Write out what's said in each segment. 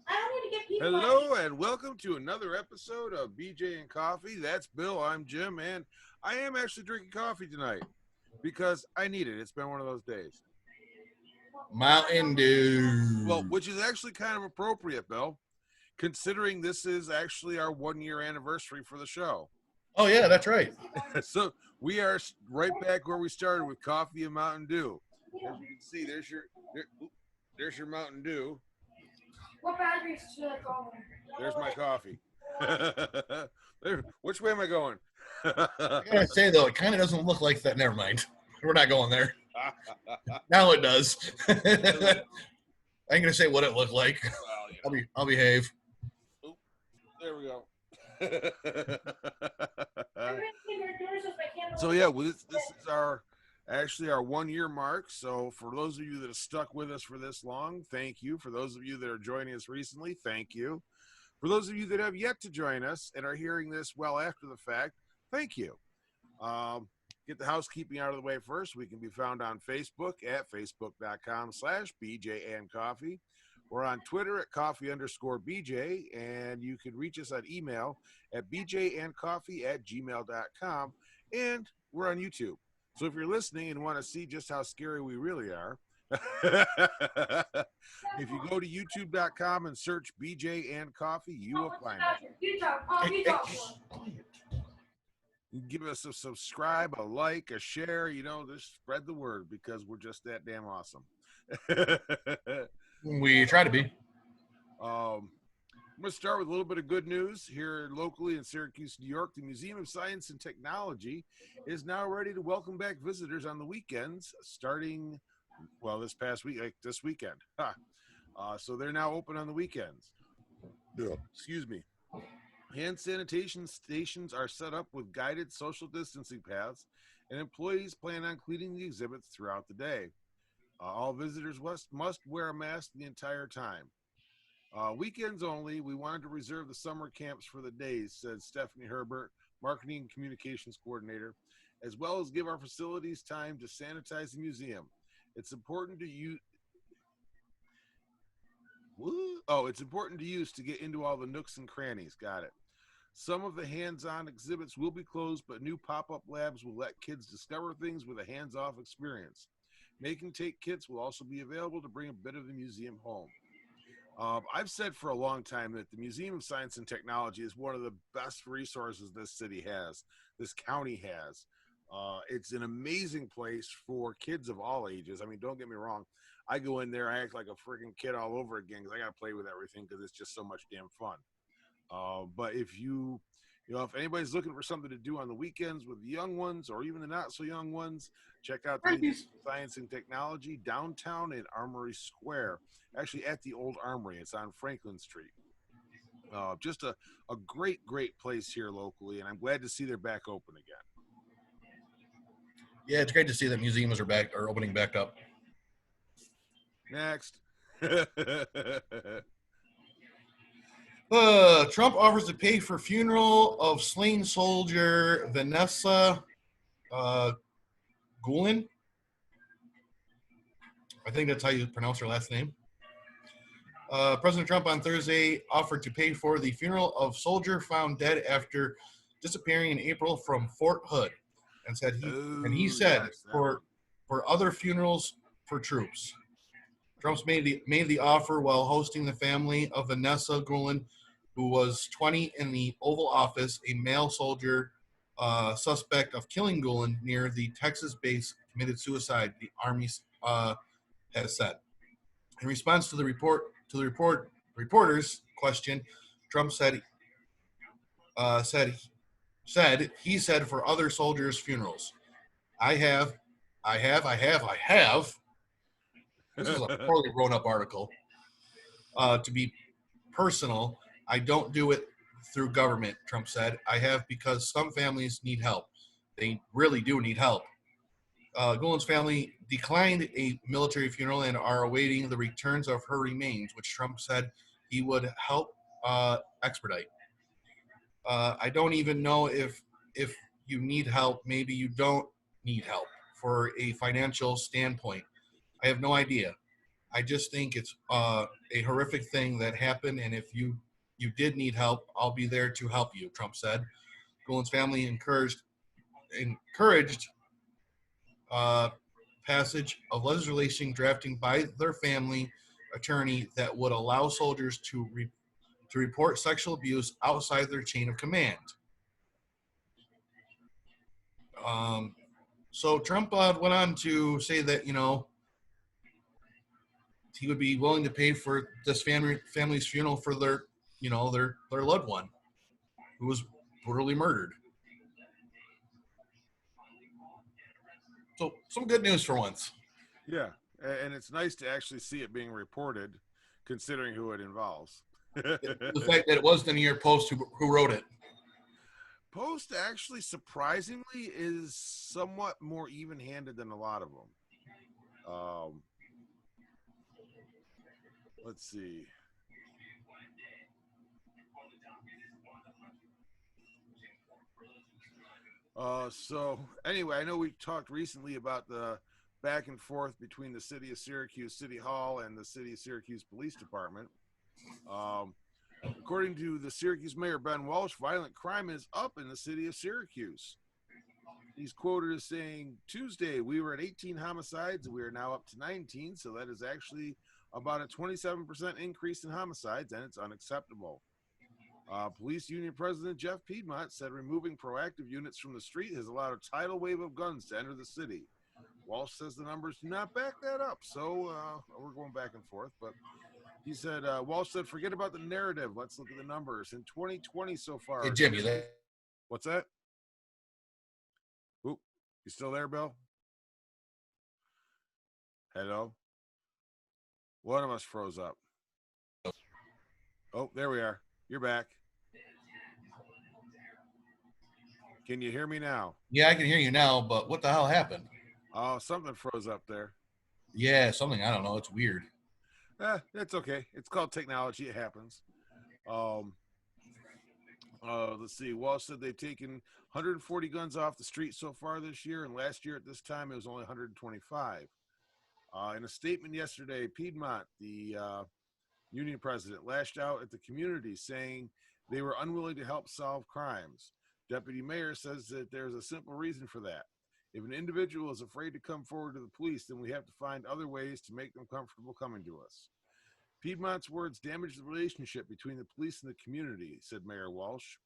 Hello and welcome to another episode of BJ and Coffee. That's Bill. I'm Jim, and I am actually drinking coffee tonight because I need it. It's been one of those days. Mountain Dew. Well, which is actually kind of appropriate, Bill, considering this is actually our 1 year anniversary for the show. Oh, yeah, that's right. So we are right back where we started with coffee and Mountain Dew. As you can see, there's your Mountain Dew. What batteries should I go on? There's my coffee. Which way am I going? I gotta say, though, it kind of doesn't look like that. Never mind. We're not going there. Now it does. I ain't gonna say what it looked like. Well, I'll behave. Oop, there we go. So yeah, well, this is our 1 year mark. So for those of you that have stuck with us for this long, thank you. For those of you that are joining us recently, thank you. For those of you that have yet to join us and are hearing this well after the fact, thank you. Get the housekeeping out of the way first. We can be found on Facebook at facebook.com/BJandCoffee. We're on Twitter at coffee_BJ, and you can reach us on email at bjandcoffee@gmail.com, and we're on YouTube. So if you're listening and want to see just how scary we really are, if you go to youtube.com and search BJ and Coffee, you will find it. Give us a subscribe, a like, a share, just spread the word because we're just that damn awesome. We try to be. I'm going to start with a little bit of good news here locally in Syracuse, New York. The Museum of Science and Technology is now ready to welcome back visitors on the weekends starting, this past week, like this weekend. So they're now open on the weekends. Yeah. Excuse me. Hand sanitation stations are set up with guided social distancing paths, and employees plan on cleaning the exhibits throughout the day. All visitors must wear a mask the entire time. Weekends only. We wanted to reserve the summer camps for the days, said Stephanie Herbert, Marketing and Communications Coordinator, as well as give our facilities time to sanitize the museum. It's important to use. It's important to use to get into all the nooks and crannies. Got it. Some of the hands-on exhibits will be closed, but new pop-up labs will let kids discover things with a hands-off experience. Make and take kits will also be available to bring a bit of the museum home. I've said for a long time that the Museum of Science and Technology is one of the best resources this city has, this county has. It's an amazing place for kids of all ages. I mean, don't get me wrong. I go in there, I act like a freaking kid all over again because I got to play with everything because it's just so much damn fun. But if if anybody's looking for something to do on the weekends with the young ones or even the not so young ones, check out the Science and Technology downtown in Armory Square, actually at the old Armory. It's on Franklin Street. Just a great, great place here locally, and I'm glad to see they're back open again. Yeah, it's great to see that museums are opening back up. Next. Trump offers to pay for funeral of slain soldier Vanessa Gulen. I think that's how you pronounce her last name. President Trump on Thursday offered to pay for the funeral of soldier found dead after disappearing in April from Fort Hood, and said for other funerals for troops. Trump's made the offer while hosting the family of Vanessa Gulen, who was 20 in the Oval Office, a male soldier suspect of killing Gulen near the Texas base committed suicide, the Army has said. In response to the reporter's question, Trump said for other soldiers' funerals. I have. This is a poorly wrote up article. To be personal, I don't do it through government, Trump said. I have because some families need help. They really do need help. Gulen's family declined a military funeral and are awaiting the returns of her remains, which Trump said he would help expedite. I don't even know if you need help. Maybe you don't need help for a financial standpoint. I have no idea. I just think it's a horrific thing that happened. And if you did need help, I'll be there to help you, Trump said. Gulen's family encouraged passage of legislation drafting by their family attorney that would allow soldiers to report sexual abuse outside their chain of command. So Trump went on to say that, he would be willing to pay for this family's funeral for their loved one who was brutally murdered. So some good news for once. Yeah, and it's nice to actually see it being reported, considering who it involves. The fact that it was the New York Post who wrote it. Post actually, surprisingly, is somewhat more even-handed than a lot of them. Let's see. So anyway, I know we talked recently about the back and forth between the City of Syracuse City Hall and the City of Syracuse Police Department. According to the Syracuse Mayor, Ben Walsh, violent crime is up in the city of Syracuse. He's quoted as saying, Tuesday, we were at 18 homicides, and we are now up to 19, so that is actually about a 27% increase in homicides, and it's unacceptable. Police Union President Jeff Piedmont said removing proactive units from the street has allowed a tidal wave of guns to enter the city. Walsh says the numbers do not back that up, so we're going back and forth, but he said, Walsh said, forget about the narrative. Let's look at the numbers. In 2020 so far. Hey, Jim, you there? What's that? Oop, you still there, Bill? Hello? One of us froze up. Oh, there we are. You're back. Can you hear me now? Yeah, I can hear you now, but what the hell happened? Oh, something froze up there. Yeah, something. I don't know. It's weird. That's okay. It's called technology. It happens. Let's see. Walsh said they've taken 140 guns off the street so far this year, and last year at this time it was only 125. In a statement yesterday, Piedmont, the union president, lashed out at the community, saying they were unwilling to help solve crimes. Deputy Mayor says that there's a simple reason for that. If an individual is afraid to come forward to the police, then we have to find other ways to make them comfortable coming to us. Piedmont's words damage the relationship between the police and the community, said Mayor Walsh.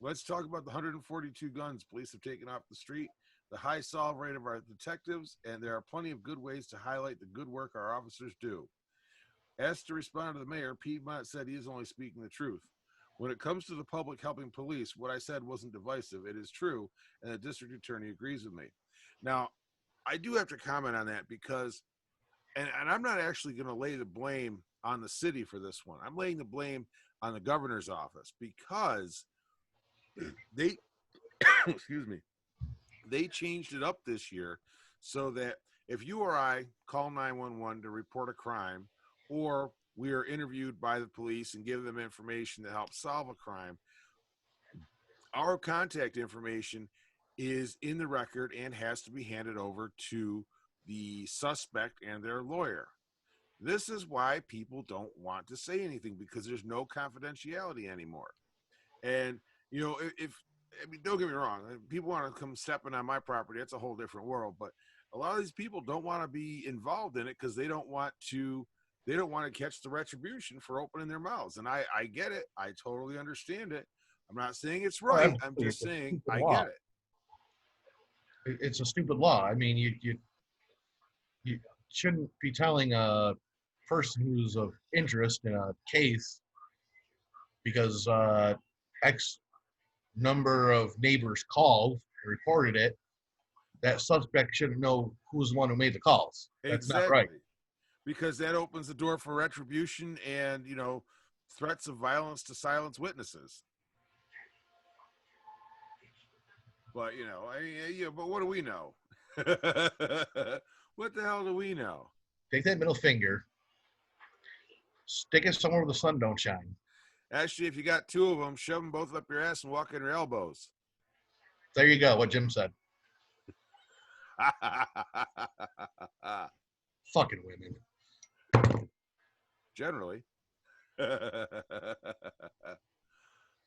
Let's talk about the 142 guns police have taken off the street, the high solve rate of our detectives, and there are plenty of good ways to highlight the good work our officers do. Asked to respond to the mayor, Piedmont said he is only speaking the truth. When it comes to the public helping police, what I said wasn't divisive. It is true, and the district attorney agrees with me. Now, I do have to comment on that because, and I'm not actually going to lay the blame on the city for this one. I'm laying the blame on the governor's office because they, excuse me, they changed it up this year so that if you or I call 911 to report a crime, or we are interviewed by the police and give them information to help solve a crime, our contact information is in the record and has to be handed over to the suspect and their lawyer. This is why people don't want to say anything, because there's no confidentiality anymore. And, don't get me wrong, people want to come stepping on my property, that's a whole different world, but a lot of these people don't want to be involved in it because they don't want to catch the retribution for opening their mouths. And I get it. I totally understand it. I'm not saying it's right. I'm just saying I get it. It's a stupid law. I mean, you shouldn't be telling a person who's of interest in a case because X number of neighbors called and reported it, that suspect shouldn't know who's the one who made the calls. That's Exactly. not right. Because that opens the door for retribution and, threats of violence to silence witnesses. But, but what do we know? What the hell do we know? Take that middle finger, stick it somewhere where the sun don't shine. Actually, if you got two of them, shove them both up your ass and walk on your elbows. There you go, what Jim said. Fucking women. Generally.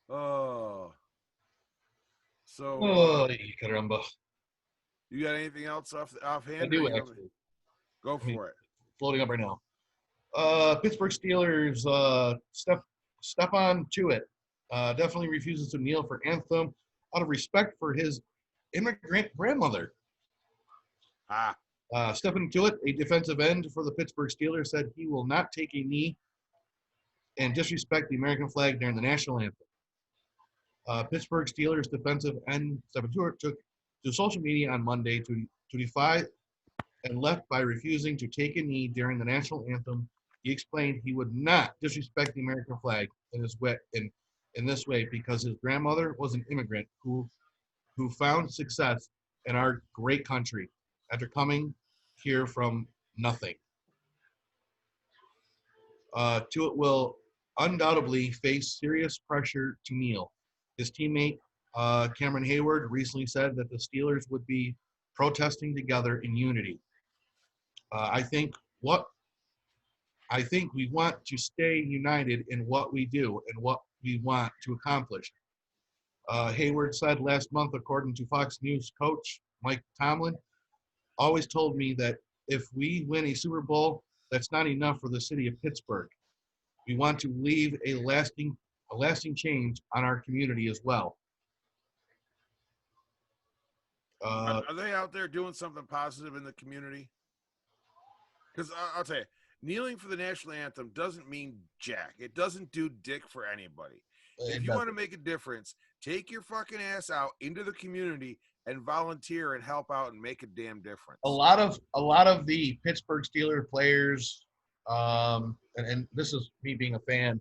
Oh. So, Oh, caramba. you got anything else offhand? I do or you- actually. Go I mean, for it. Floating up right now. Pittsburgh Steelers, Stephon Tuitt definitely refuses to kneel for anthem out of respect for his immigrant grandmother. Ah. Stephon Tuitt, a defensive end for the Pittsburgh Steelers, said he will not take a knee and disrespect the American flag during the national anthem. Pittsburgh Steelers defensive end Stephon Tuitt took to social media on Monday to defy and left by refusing to take a knee during the national anthem. He explained he would not disrespect the American flag in this way because his grandmother was an immigrant who found success in our great country after here from nothing. Tuitt will undoubtedly face serious pressure to kneel. His teammate Cameron Hayward recently said that the Steelers would be protesting together in unity. I think we want to stay united in what we do and what we want to accomplish. Hayward said last month, according to Fox News coach Mike Tomlin, always told me that if we win a Super Bowl, that's not enough for the city of Pittsburgh. We want to leave a lasting change on our community as well. Are they out there doing something positive in the community? Because I'll tell you, kneeling for the national anthem doesn't mean jack. It doesn't do dick for anybody. If you want to make a difference, take your fucking ass out into the community and volunteer and help out and make a damn difference. A lot of the Pittsburgh Steelers players, and this is me being a fan,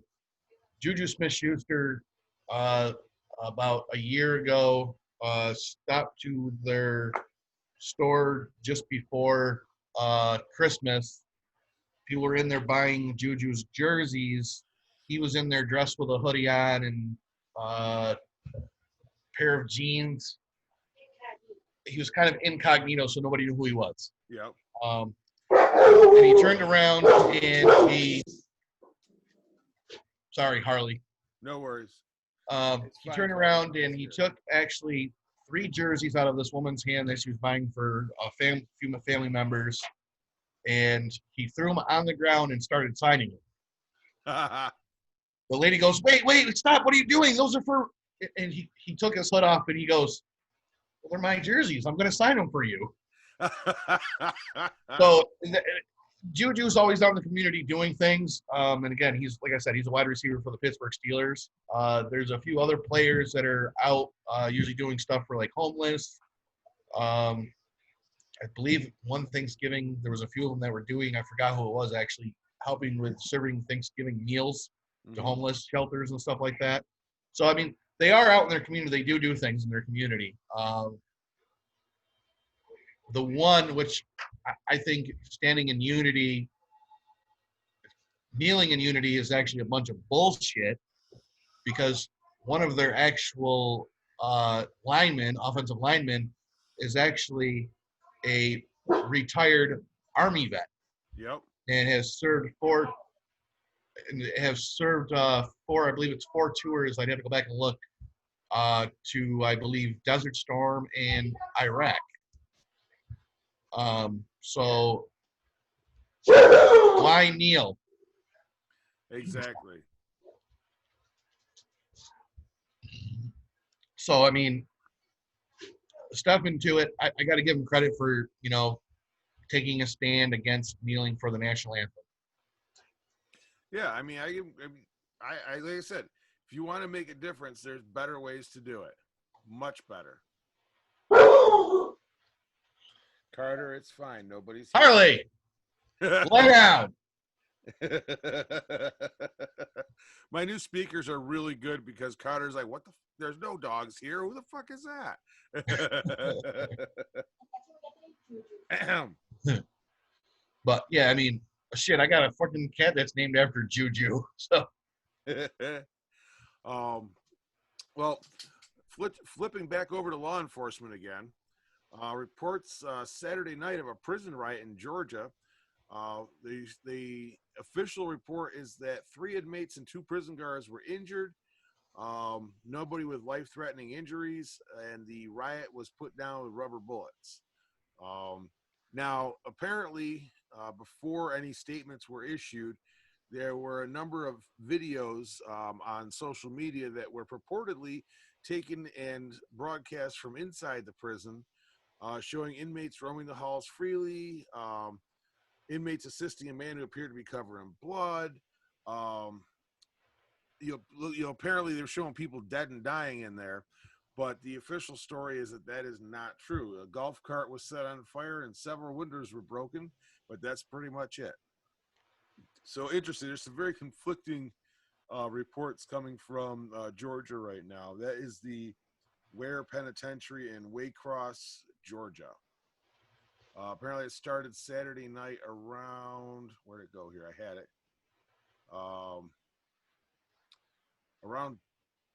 Juju Smith-Schuster, about a year ago, stopped to their store just before Christmas. People were in there buying Juju's jerseys. He was in there dressed with a hoodie on and pair of jeans. He was kind of incognito, so nobody knew who he was. Yep. And he turned around and sorry, Harley. No worries. He turned around and he took actually 3 jerseys out of this woman's hand that she was buying for a few family members, and he threw them on the ground and started signing them. The lady goes, wait, stop. What are you doing? Those are for – and he took his hood off and he goes, well, they're my jerseys. I'm going to sign them for you. So Juju's always out in the community doing things. And again, he's, like I said, he's a wide receiver for the Pittsburgh Steelers. There's a few other players that are out usually doing stuff for like homeless. I believe one Thanksgiving, there was a few of them that were doing, I forgot who it was actually, helping with serving Thanksgiving meals to homeless shelters and stuff like that. So, I mean, they are out in their community. They do things in their community. The one which I think standing in unity, kneeling in unity is actually a bunch of bullshit, because one of their actual offensive linemen, is actually a retired Army vet. Yep. And has served four, I believe it's 4 tours. I'd have to go back and look to, I believe, Desert Storm and Iraq. So why kneel? Exactly. So, I mean, Stephon Tuitt, I got to give him credit for, taking a stand against kneeling for the national anthem. Yeah, I mean, I like I said, if you want to make a difference, there's better ways to do it. Much better. Carter, it's fine. Nobody's here. Harley, lay down. My new speakers are really good because Carter's like, there's no dogs here. Who the fuck is that? But yeah, I mean, shit, I got a fucking cat that's named after Juju. So well, flipping back over to law enforcement again, reports Saturday night of a prison riot in Georgia. The official report is that 3 inmates and 2 prison guards were injured. Nobody with life-threatening injuries, and the riot was put down with rubber bullets. Now, apparently, before any statements were issued, there were a number of videos on social media that were purportedly taken and broadcast from inside the prison, showing inmates roaming the halls freely, inmates assisting a man who appeared to be covered in blood. Um, apparently they're showing people dead and dying in there, but the official story is that is not true. A golf cart was set on fire and several windows were broken, but that's pretty much it. So interesting. There's some very conflicting reports coming from Georgia right now. That is the Ware Penitentiary in Waycross, Georgia. Apparently it started Saturday night around, where'd it go here? I had it. Around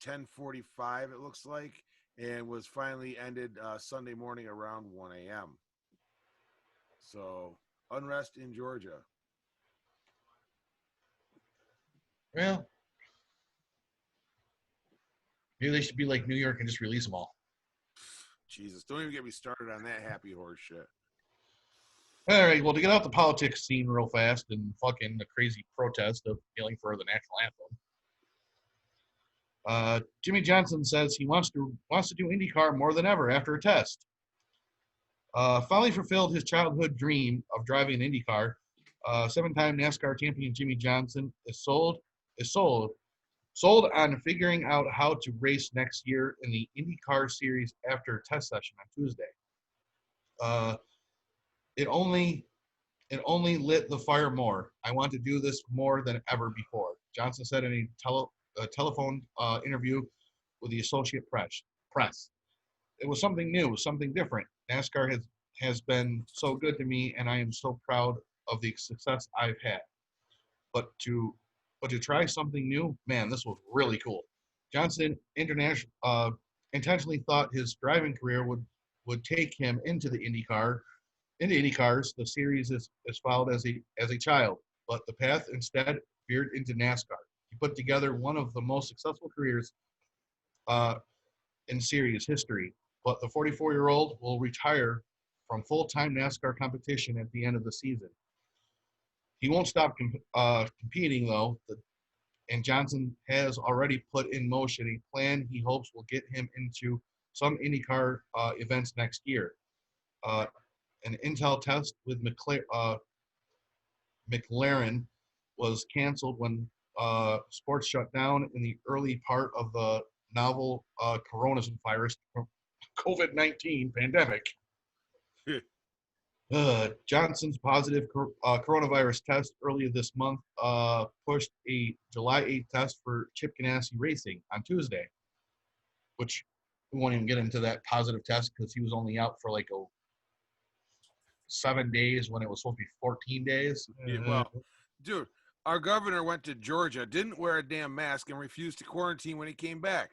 10:45, it looks like, and was finally ended Sunday morning around 1 a.m. So unrest in Georgia. Well, maybe they should be like New York and just release them all. Jesus, don't even get me started on that happy horse shit. All right, well, to get out the politics scene real fast and fucking the crazy protest of kneeling for the national anthem, Jimmy Johnson says he wants to do IndyCar more than ever after a test. Finally fulfilled his childhood dream of driving an IndyCar. 7-time NASCAR champion Jimmy Johnson is sold on figuring out how to race next year in the IndyCar series after a test session on Tuesday. It only lit the fire more. I want to do this more than ever before, Johnson said in a telephone interview with the Associated Press. It was something new, something different. NASCAR has been so good to me, and I am so proud of the success I've had. But to try something new, man, this was really cool. Johnson intentionally thought his driving career would take him into IndyCars. The series is followed as a child, but the path instead veered into NASCAR. He put together one of the most successful careers in series history, but the 44-year-old will retire from full-time NASCAR competition at the end of the season. He won't stop competing, though, and Johnson has already put in motion a plan he hopes will get him into some IndyCar events next year. An Intel test with McLaren was canceled when sports shut down in the early part of the novel coronavirus COVID-19 pandemic. Johnson's positive coronavirus test earlier this month pushed a July 8th test for Chip Ganassi Racing on Tuesday, which we won't even get into that positive test because he was only out for like 7 days when it was supposed to be 14 days. Yeah, well, dude, our governor went to Georgia, didn't wear a damn mask, and refused to quarantine when he came back.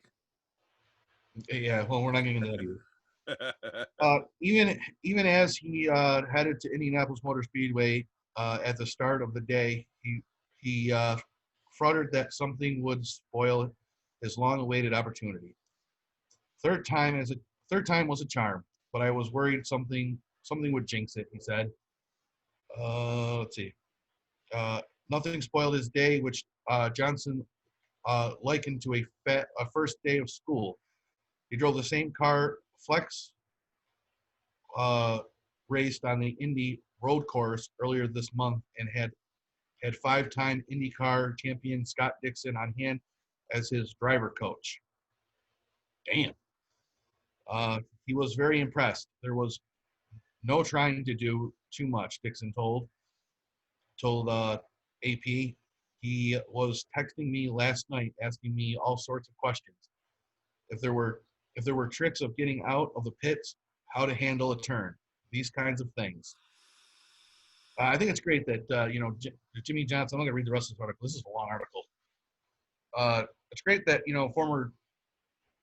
Yeah, well, we're not getting into that either. Even as he headed to Indianapolis Motor Speedway at the start of the day, he fluttered that something would spoil his long-awaited opportunity. Third time was a charm, but I was worried something would jinx it, he said. Let's see. Nothing spoiled his day, which Johnson likened to a first day of school. He drove the same car Flex raced on the Indy road course earlier this month and had 5-time IndyCar champion Scott Dixon on hand as his driver coach. Damn. He was very impressed. There was no trying to do too much, Dixon told AP. He was texting me last night asking me all sorts of questions. If there were tricks of getting out of the pits, how to handle a turn, these kinds of things. I think it's great that Jimmy Johnson. I'm not gonna read the rest of this article. This is a long article. It's great that former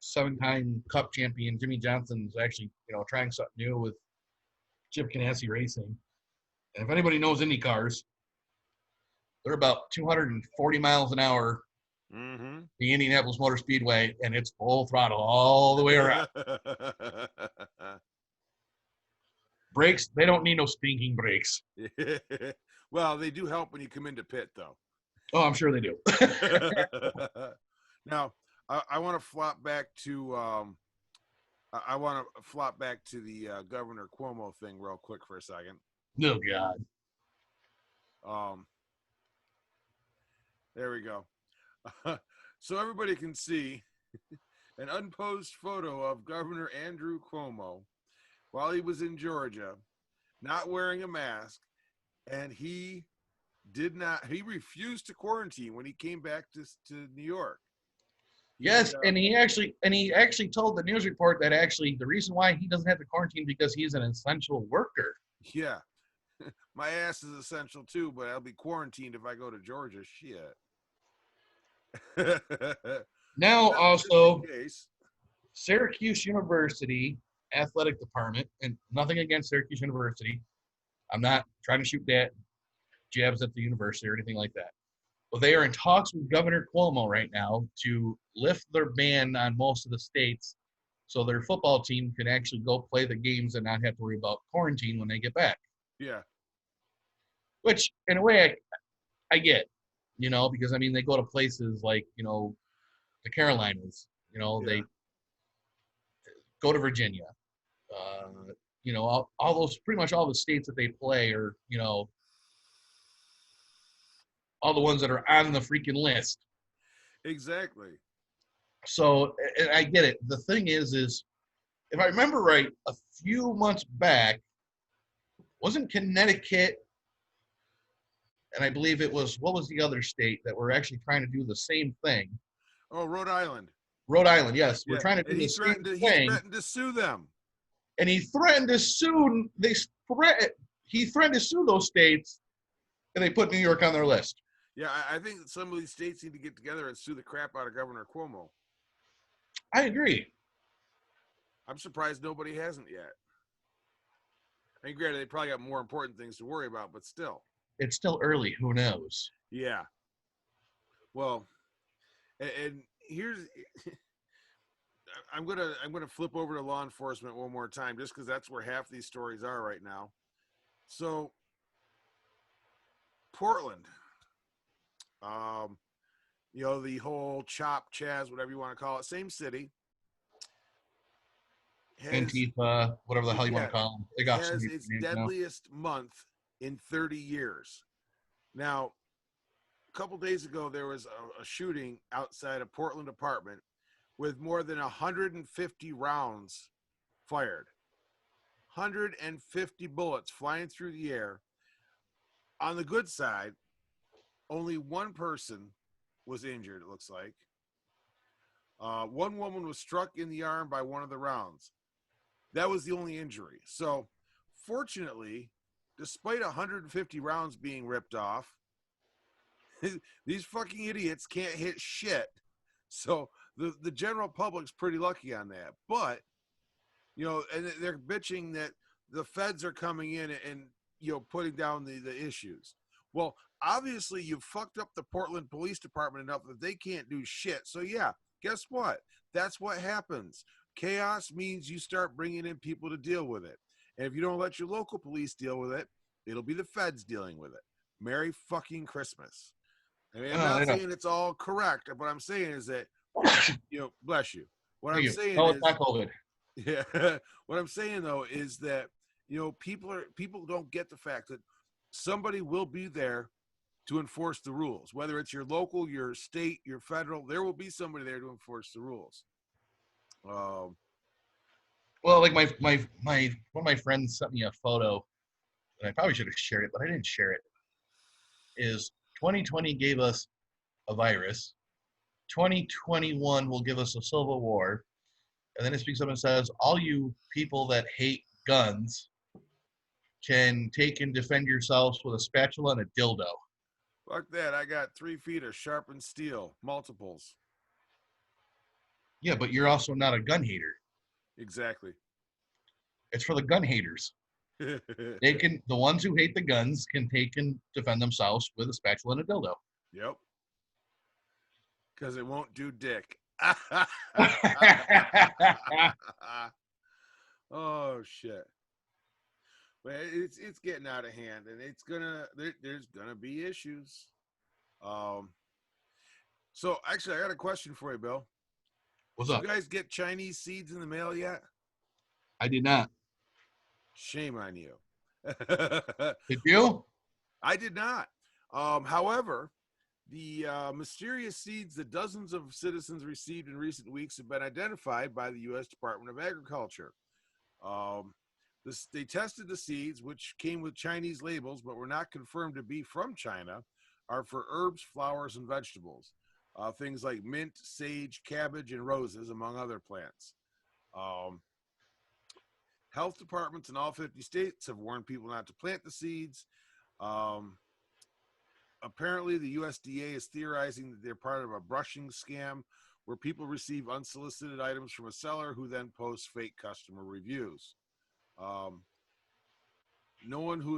7-time Cup champion Jimmy Johnson is actually trying something new with Chip Ganassi Racing. And if anybody knows Indy cars, they're about 240 miles an hour, Mm-hmm. the Indianapolis Motor Speedway, and it's full throttle all the way around. Brakes, they don't need no stinking brakes. Well, they do help when you come into pit, though. Oh, I'm sure they do. Now, I want to flop back to I want to flop back to the Governor Cuomo thing real quick for a second. Oh, God. There we go. So everybody can see an unposed photo of Governor Andrew Cuomo while he was in Georgia, not wearing a mask, and he refused to quarantine when he came back to New York. Yes, and he actually told the news report that actually the reason why he doesn't have to quarantine because he's an essential worker. Yeah. My ass is essential too, but I'll be quarantined if I go to Georgia. Shit. Now also Syracuse University athletic department, and nothing against Syracuse University. I'm not trying to shoot that jabs at the university or anything like that. But they are in talks with Governor Cuomo right now to lift their ban on most of the states so their football team can actually go play the games and not have to worry about quarantine when they get back. Yeah. Which, in a way, I get, because, I mean, they go to places like, the Carolinas, they go to Virginia. All those, pretty much all the states that they play are, all the ones that are on the freaking list. Exactly. So, and I get it. The thing is if I remember right, a few months back, wasn't Connecticut, and I believe it was, what was the other state that were actually trying to do the same thing? Oh, Rhode Island. Rhode Island, yes. Yeah. We're trying to do the same thing. He threatened to sue them. And he threatened to sue, he threatened to sue those states, and they put New York on their list. Yeah, I think some of these states need to get together and sue the crap out of Governor Cuomo. I agree. I'm surprised nobody hasn't yet. I mean, granted, they probably got more important things to worry about, but still. It's still early. Who knows? Yeah. Well, and here's I'm gonna flip over to law enforcement one more time, just because that's where half these stories are right now. So, Portland. The whole CHOP, Chaz, whatever you want to call it, same city. Antifa, whatever the hell you want to call them. They got has its deadliest month in 30 years. Now, a couple days ago, there was a shooting outside a Portland apartment with more than 150 rounds fired. 150 bullets flying through the air. On the good side, only one person was injured, it looks like. One woman was struck in the arm by one of the rounds. That was the only injury. So, fortunately, despite 150 rounds being ripped off, these fucking idiots can't hit shit. So, the general public's pretty lucky on that. But, and they're bitching that the feds are coming in and putting down the issues. Well, obviously, you've fucked up the Portland Police Department enough that they can't do shit. So, yeah, guess what? That's what happens. Chaos means you start bringing in people to deal with it. And if you don't let your local police deal with it, it'll be the feds dealing with it. Merry fucking Christmas. I mean, I'm not saying it's all correct. What I'm saying is that, bless you. What I'm saying is, not COVID. Yeah. What I'm saying though is that people don't get the fact that somebody will be there to enforce the rules, whether it's your local, your state, your federal. There will be somebody there to enforce the rules. Well, like my one of my friends sent me a photo, and I probably should have shared it, but I didn't share it. Is 2020 gave us a virus. 2021 will give us a civil war. And then it speaks up and says, all you people that hate guns can take and defend yourselves with a spatula and a dildo. Fuck that. I got 3 feet of sharpened steel, multiples. Yeah, but you're also not a gun hater. Exactly. It's for the gun haters. They can. The ones who hate the guns can take and defend themselves with a spatula and a dildo. Yep. Because it won't do dick. Oh shit. But it's getting out of hand, and there's gonna be issues. Um. So actually, I got a question for you, Bill. What's Did up? you guys get Chinese seeds in the mail yet? I did not. Shame on you. Did you? I did not. However, the mysterious seeds that dozens of citizens received in recent weeks have been identified by the U.S. Department of Agriculture. They tested the seeds, which came with Chinese labels but were not confirmed to be from China, are for herbs, flowers, and vegetables. Things like mint, sage, cabbage, and roses, among other plants. Um, Health departments in all 50 states have warned people not to plant the seeds. Um, Apparently, the USDA is theorizing that they're part of a brushing scam where people receive unsolicited items from a seller who then posts fake customer reviews. Um, no one who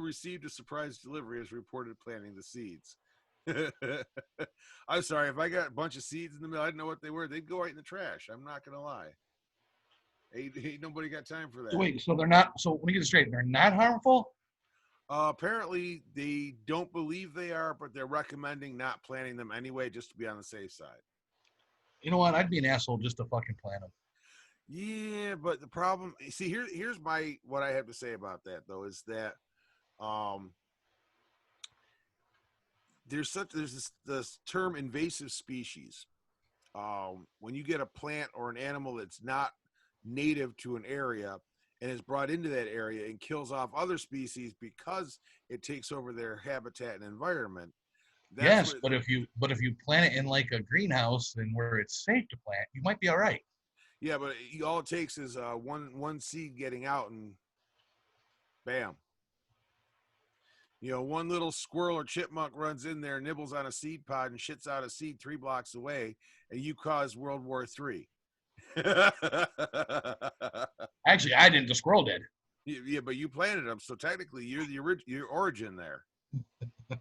received a surprise delivery has reported planting the seeds. I'm sorry, if I got a bunch of seeds in the mail, I didn't know what they were. They'd go right in the trash. I'm not gonna lie. Ain't nobody got time for that. So wait, so they're not. So let me get it straight. They're not harmful. Apparently, they don't believe they are, but they're recommending not planting them anyway, just to be on the safe side. You know what? I'd be an asshole just to fucking plant them. Yeah, but the problem, see, here's what I have to say about that though is that there's this term invasive species. When you get a plant or an animal that's not native to an area and is brought into that area and kills off other species because it takes over their habitat and environment. Yes, but if you plant it in like a greenhouse and where it's safe to plant, you might be all right. Yeah, but all it takes is one seed getting out and bam. One little squirrel or chipmunk runs in there, nibbles on a seed pod, and shits out a seed 3 blocks away, and you cause World War III. Actually, I didn't. The squirrel did. Yeah, but you planted them, so technically you're your origin there. It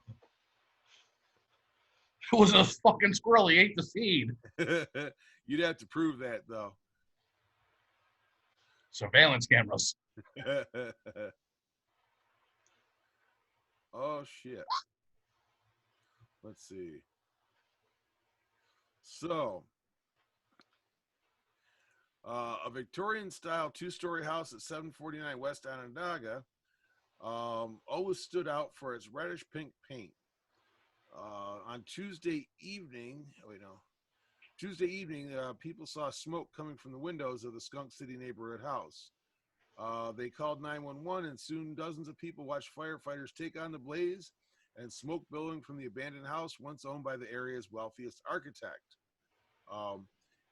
was a fucking squirrel. He ate the seed. You'd have to prove that, though. Surveillance cameras. Oh, shit. Let's see. So, a Victorian-style 2-story house at 749 West Onondaga always stood out for its reddish-pink paint. On Tuesday evening, people saw smoke coming from the windows of the Skunk City neighborhood house. They called 911, and soon dozens of people watched firefighters take on the blaze and smoke billowing from the abandoned house once owned by the area's wealthiest architect.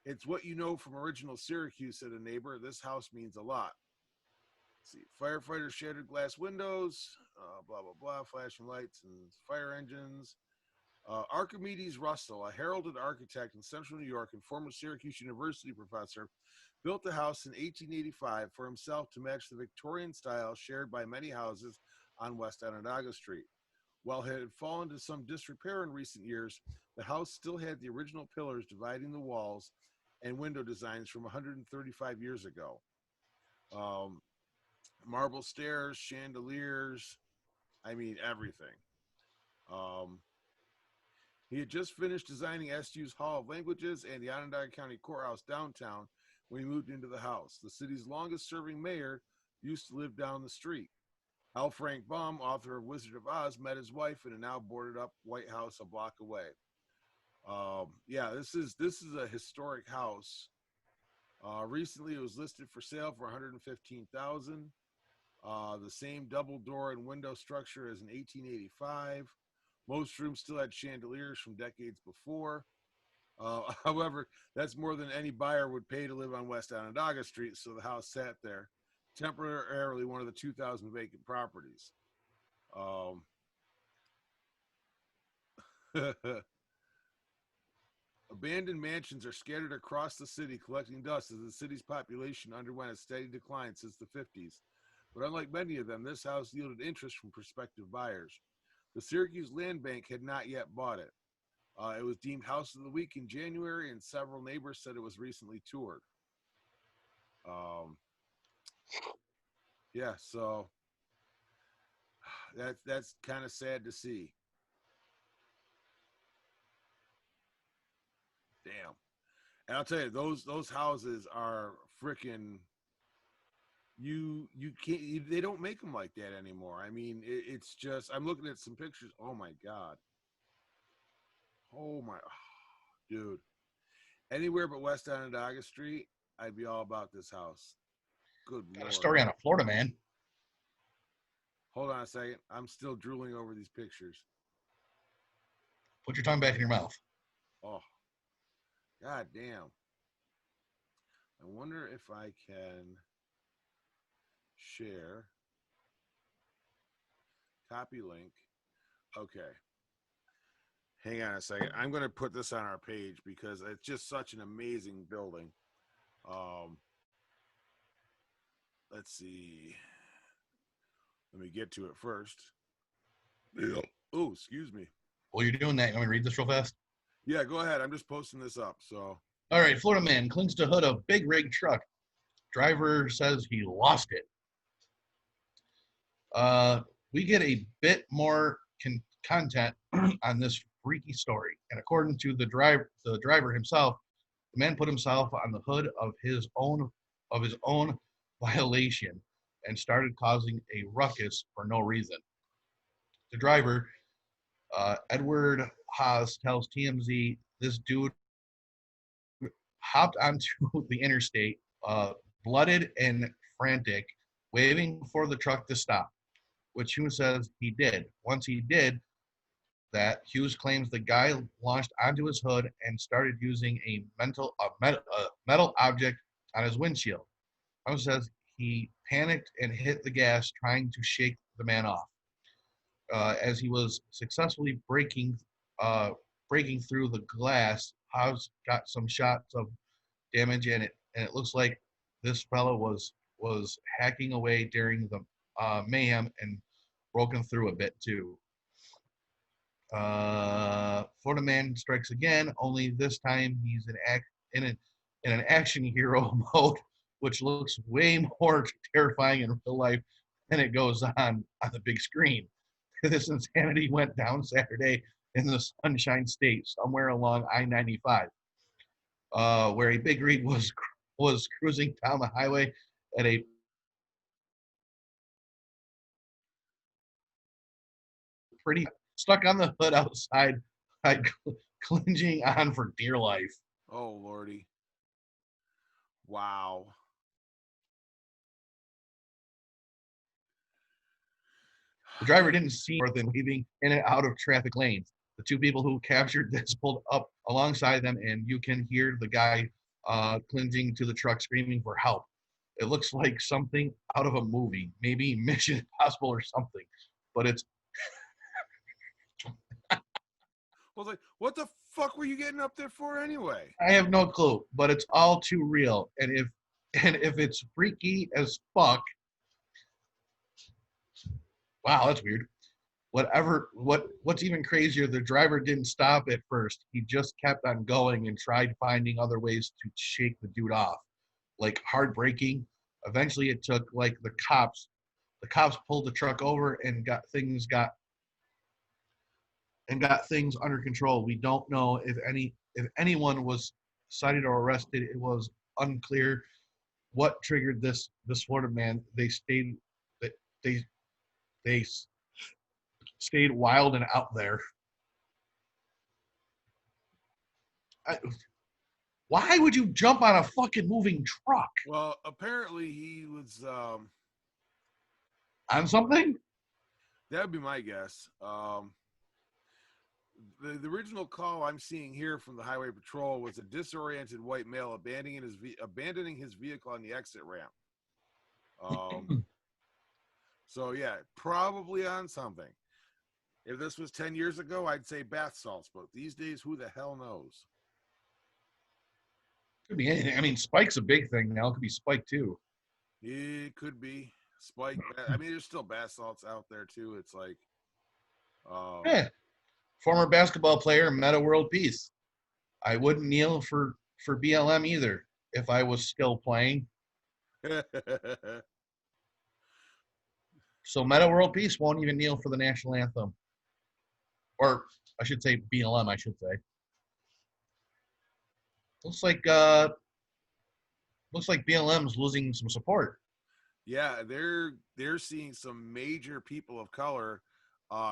It's what you know from original Syracuse, said a neighbor. This house means a lot. Let's see, firefighters shattered glass windows, blah, blah, blah, flashing lights and fire engines. Archimedes Russell, a heralded architect in central New York and former Syracuse University professor, built the house in 1885 for himself to match the Victorian style shared by many houses on West Onondaga Street. While it had fallen to some disrepair in recent years, the house still had the original pillars dividing the walls and window designs from 135 years ago. Marble stairs, chandeliers, everything. He had just finished designing SU's Hall of Languages and the Onondaga County Courthouse downtown when he moved into the house. The city's longest-serving mayor used to live down the street. L. Frank Baum, author of Wizard of Oz, met his wife in a now boarded-up White House a block away. This is a historic house. Recently, it was listed for sale for $115,000. The same double door and window structure as in 1885. Most rooms still had chandeliers from decades before. However, that's more than any buyer would pay to live on West Onondaga Street, so the house sat there, temporarily one of the 2,000 vacant properties. Abandoned mansions are scattered across the city, collecting dust as the city's population underwent a steady decline since the 50s. But unlike many of them, this house yielded interest from prospective buyers. The Syracuse Land Bank had not yet bought it. It was deemed House of the Week in January, and several neighbors said it was recently toured. Yeah, so that's kind of sad to see. Damn. And I'll tell you, those houses are freaking. You can't. They don't make them like that anymore. I mean, it's just. I'm looking at some pictures. Oh my god. Oh my, dude. Anywhere but West Onondaga Street, I'd be all about this house. Good Got a lord. story on a Florida man. Hold on a second. I'm still drooling over these pictures. Put your tongue back in your mouth. Oh, god damn. I wonder if I can share. Copy link. Okay. Hang on a second. I'm going to put this on our page because it's just such an amazing building. Let's see. Let me get to it first. Yeah. Oh, excuse me. While you're doing that, you want me to read this real fast? Yeah, go ahead. I'm just posting this up. So. All right, Florida man clings to hood of big rig truck. Driver says he lost it. We get a bit more content on this freaky story, and according to the driver himself, the man put himself on the hood of his own violation and started causing a ruckus for no reason. The driver, Edward Haas, tells TMZ this dude hopped onto the interstate, blooded and frantic, waving for the truck to stop, which Hughes says he did. Once he did that, Hughes claims the guy launched onto his hood and started using a metal object on his windshield. Hughes says he panicked and hit the gas, trying to shake the man off. As he was successfully breaking through the glass, Hughes got some shots of damage, and it looks like this fellow was hacking away during the mayhem and broken through a bit too. Florida man strikes again, only this time he's in an action hero mode, which looks way more terrifying in real life than it goes on the big screen. This insanity went down Saturday in the Sunshine State, somewhere along I-95, where a big rig was cruising down the highway at a pretty stuck on the hood outside, clinging on for dear life. Oh lordy! Wow. The driver didn't see more than weaving in and out of traffic lanes. The two people who captured this pulled up alongside them, and you can hear the guy clinging to the truck screaming for help. It looks like something out of a movie, maybe Mission Impossible or something, but it's. I was like, what the fuck were you getting up there for anyway? I have no clue, but it's all too real. And if it's freaky as fuck, wow, that's weird. What's even crazier, the driver didn't stop at first. He just kept on going and tried finding other ways to shake the dude off, like hard braking. Eventually it took like the cops pulled the truck over and got things under control. We don't know if anyone was cited or arrested. It was unclear what triggered this Florida man. They stayed wild and out there. Why would you jump on a fucking moving truck? Well, apparently he was on something? That would be my guess. The original call I'm seeing here from the Highway Patrol was a disoriented white male abandoning his vehicle on the exit ramp. So yeah, probably on something. If this was 10 years ago, I'd say bath salts, but these days, who the hell knows? Could be anything. I mean, Spike's a big thing now. It could be Spike too. It could be. Spike. I mean, there's still bath salts out there too. It's like, Yeah. Former basketball player, Meta World Peace. I wouldn't kneel for BLM either if I was still playing. So Meta World Peace won't even kneel for the national anthem. Or I should say BLM, I should say. Looks like BLM's losing some support. yeah, they're seeing some major people of color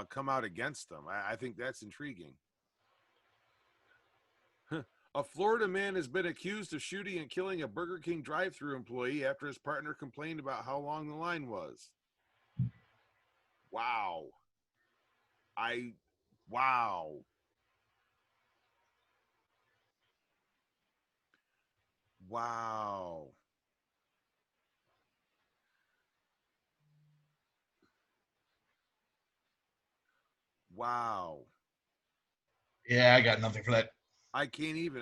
come out against them. I think that's intriguing. A Florida man has been accused of shooting and killing a Burger King drive-thru employee after his partner complained about how long the line was. Wow. Wow. Wow. Wow. Yeah, I got nothing for that. I can't even.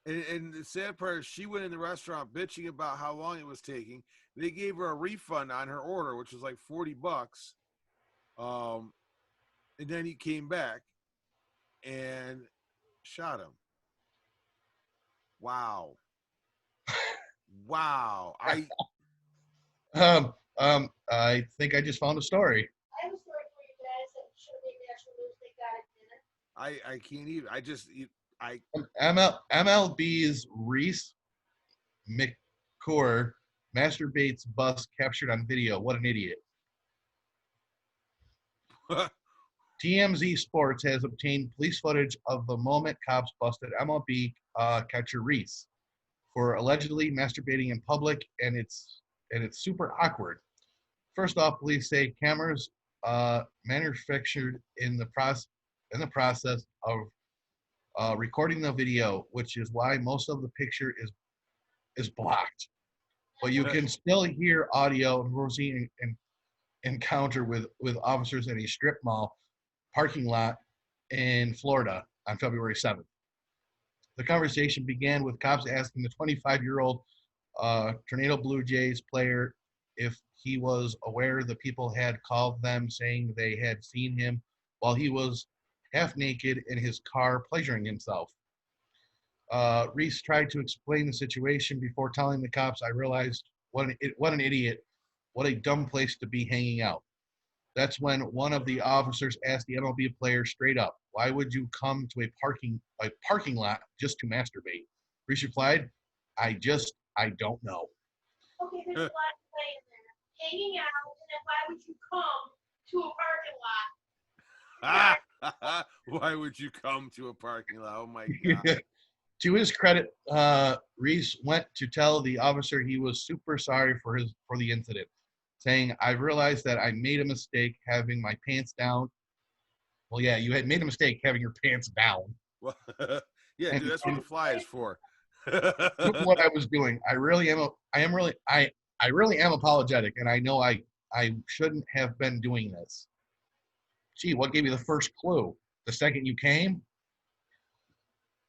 And the sad part is she went in the restaurant bitching about how long it was taking. They gave her a refund on her order, which was like $40. And then he came back and shot him. Wow. Wow. I think I just found a story. I have a story for you guys that should have made national news. Thank God it didn't. I can't even. MLB's Reese McCour masturbates bus captured on video. What an idiot. TMZ Sports has obtained police footage of the moment cops busted MLB catcher Reese for allegedly masturbating in public, and it's super awkward. First off, police say cameras manufactured in the process of recording the video, which is why most of the picture is blocked. But you can still hear audio of Rosie encounter with officers at a strip mall parking lot in Florida on February 7th. The conversation began with cops asking the 25-year-old Tornado Blue Jays player if he was aware the people had called them saying they had seen him while he was half naked in his car pleasuring himself. Reese tried to explain the situation before telling the cops, I realized what an idiot, what a dumb place to be hanging out. That's when one of the officers asked the MLB player straight up, why would you come to a parking lot just to masturbate? Reese replied, I don't know. Okay, there's a lot to play in there. Hanging out, and then why would you come to a parking lot? Why would you come to a parking lot? Oh my God. To his credit, Reese went to tell the officer he was super sorry for the incident, saying, I realized that I made a mistake having my pants down. Well, yeah, you had made a mistake having your pants down. Well, yeah, dude, that's what the fly is for. What I was doing. I really am apologetic, and I know I shouldn't have been doing this. Gee, what gave you the first clue? The second you came?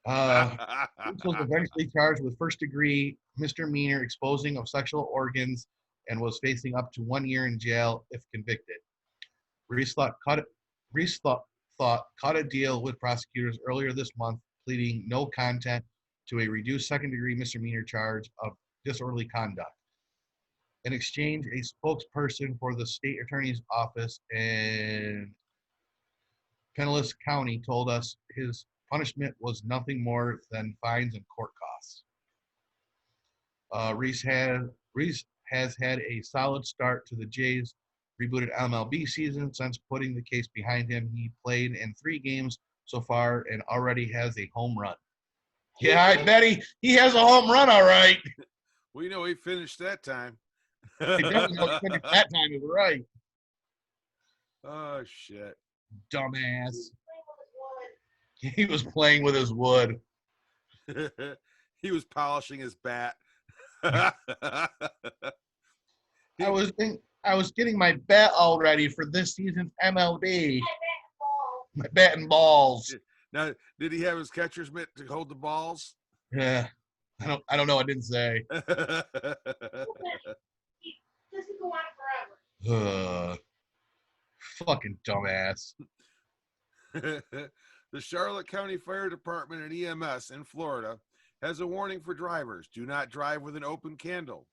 Reese was eventually charged with first-degree misdemeanor exposing of sexual organs and was facing up to 1 year in jail if convicted. Reese cut a deal with prosecutors earlier this month, pleading no content to a reduced second-degree misdemeanor charge of disorderly conduct. In exchange, a spokesperson for the state attorney's office in Pinellas County told us his punishment was nothing more than fines and court costs. Reese has had a solid start to the Jays' rebooted MLB season since putting the case behind him. He played in 3 games so far and already has a home run. Yeah, I bet he has a home run, all right. Well, you know, he finished that time. He definitely finished that time, you were right. Oh, shit. Dumbass. He was playing with his wood. He was polishing his bat. I was getting my bat all ready for this season's MLB. My bat and balls. Now, did he have his catcher's mitt to hold the balls? Yeah, I don't know. I didn't say. He This could go on forever. Fucking dumbass. The Charlotte County Fire Department and EMS in Florida has a warning for drivers. Do not drive with an open candle.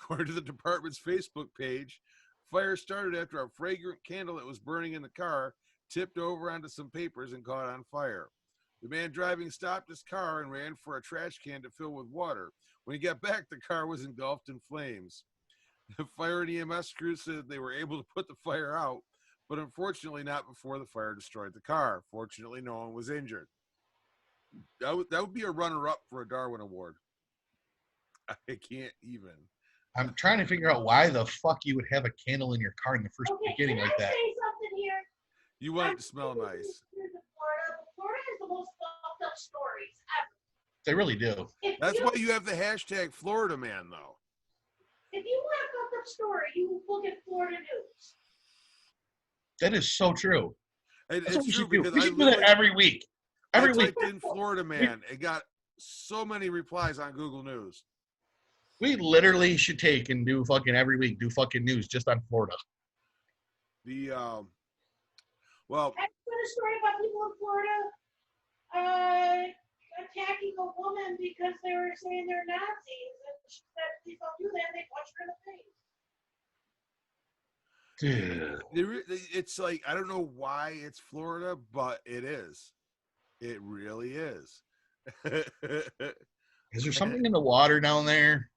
According to the department's Facebook page, fire started after a fragrant candle that was burning in the car tipped over onto some papers and caught on fire. The man driving stopped his car and ran for a trash can to fill with water. When he got back, the car was engulfed in flames. The fire and EMS crews said they were able to put the fire out, but unfortunately not before the fire destroyed the car. Fortunately, no one was injured. That would be a runner-up for a Darwin Award. I can't even. I'm trying to figure out why the fuck you would have a candle in your car in the first Okay, beginning can like I that. say something here? You want it to smell nice. Florida has the most fucked up stories ever. They really do. That's why you have the hashtag Florida Man, though. If you want a fucked up story, you look at Florida news. That is so true. And That's what it's we true should do. because We I should do that literally every week. Every I week. typed in Florida Man. It got so many replies on Google News. We literally should take and do fucking every week, do fucking news just on Florida. The well, I read a story about people in Florida attacking a woman because they were saying they're Nazis, and she said, "Please don't do that." And they punched her in the face. Dude. it's like I don't know why it's Florida, but it is. It really is. Is there something in the water down there?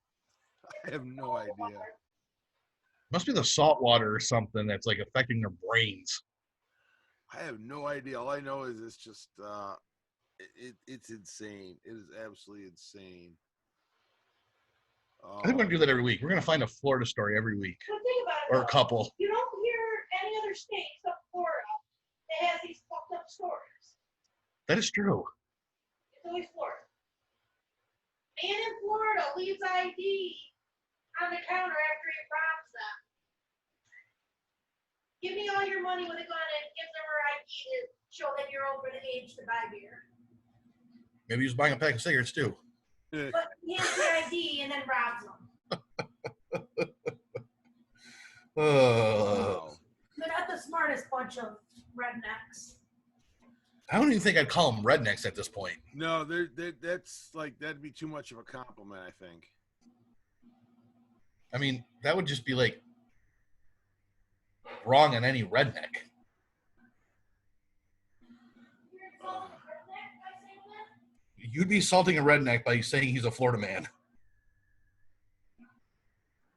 I have no idea. Must be the salt water or something that's like affecting their brains. I have no idea. All I know is it's just it's insane. It is absolutely insane. I think we're gonna do that every week. We're gonna find a Florida story every week. But think about it. Or a though. couple. You don't hear any other state except Florida that has these fucked up stories. That is true. It's always Florida. Man in Florida leaves ID on the counter after he robs them. Give me all your money with a gun and gives them her ID to show that you're over the age to buy beer. Maybe he was buying a pack of cigarettes too. But he hands the ID and then robs them. Wow. They're not the smartest bunch of rednecks. I don't even think I'd call them rednecks at this point. No, that's like that'd be too much of a compliment, I think. I mean, that would just be like wrong on any redneck. You're insulting a redneck by saying that? You'd be insulting a redneck by saying he's a Florida man.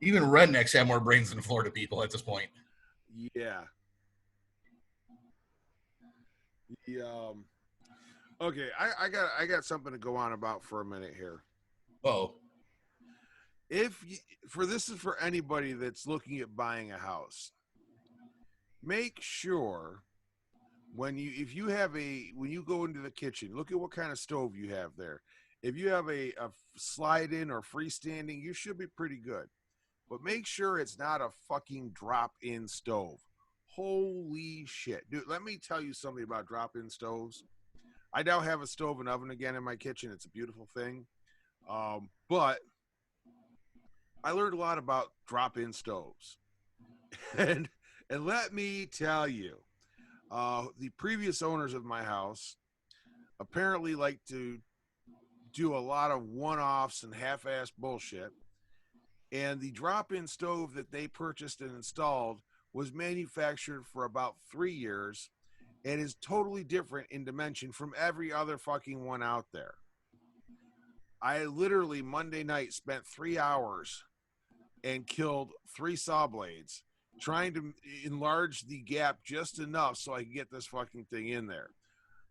Even rednecks have more brains than Florida people at this point. Yeah. Okay, I got something to go on about for a minute here. Oh, This is for anybody that's looking at buying a house, make sure when you go into the kitchen, look at what kind of stove you have there. If you have a slide-in or freestanding, you should be pretty good. But make sure it's not a fucking drop-in stove. Holy shit. Dude, let me tell you something about drop-in stoves. I now have a stove and oven again in my kitchen. It's a beautiful thing. But I learned a lot about drop-in stoves. And let me tell you, the previous owners of my house apparently like to do a lot of one-offs and half-ass bullshit. And the drop-in stove that they purchased and installed was manufactured for about 3 years and is totally different in dimension from every other fucking one out there. I literally Monday night spent 3 hours and killed 3 saw blades trying to enlarge the gap just enough so I could get this fucking thing in there.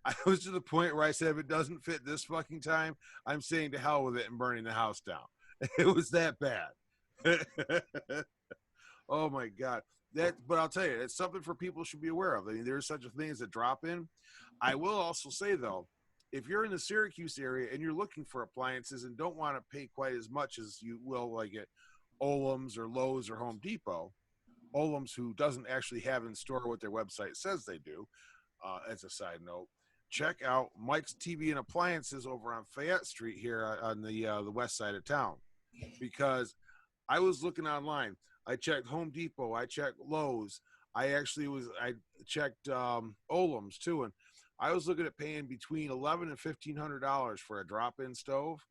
I was to the point where I said, if it doesn't fit this fucking time, I'm saying to hell with it and burning the house down. It was that bad. Oh my God. But I'll tell you, it's something for people should be aware of. I mean, there's such a thing as a drop-in. I will also say, though, if you're in the Syracuse area and you're looking for appliances and don't want to pay quite as much as you will like at Olam's or Lowe's or Home Depot, Olam's, who doesn't actually have in store what their website says they do, as a side note, check out Mike's TV and Appliances over on Fayette Street here on the west side of town. Because I was looking online. I checked Home Depot. I checked Lowe's. I checked Olam's too, and I was looking at paying between $1,100 and $1,500 for a drop-in stove.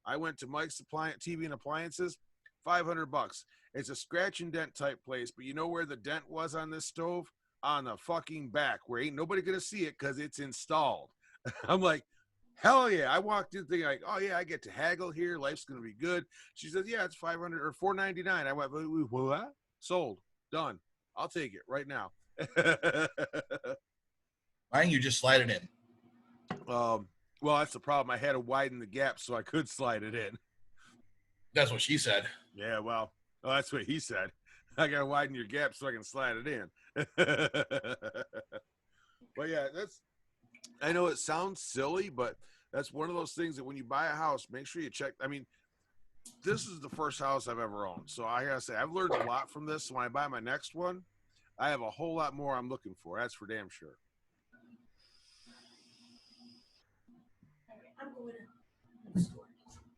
I went to Mike's TV and Appliances, $500. It's a scratch and dent type place, but you know where the dent was on this stove? On the fucking back, where ain't nobody gonna see it because it's installed. I'm like, hell yeah. I walked in thinking like, oh yeah, I get to haggle here. Life's going to be good. She says, yeah, it's 500 or 499. I went, what? Sold. Done. I'll take it right now. Why don't you just slide it in? Well, that's the problem. I had to widen the gap so I could slide it in. That's what she said. Yeah, well, that's what he said. I got to widen your gap so I can slide it in. But yeah, I know it sounds silly, but that's one of those things that when you buy a house, make sure you check. I mean, this is the first house I've ever owned. So I got to say, I've learned a lot from this. So when I buy my next one, I have a whole lot more I'm looking for. That's for damn sure. I'm going to the store.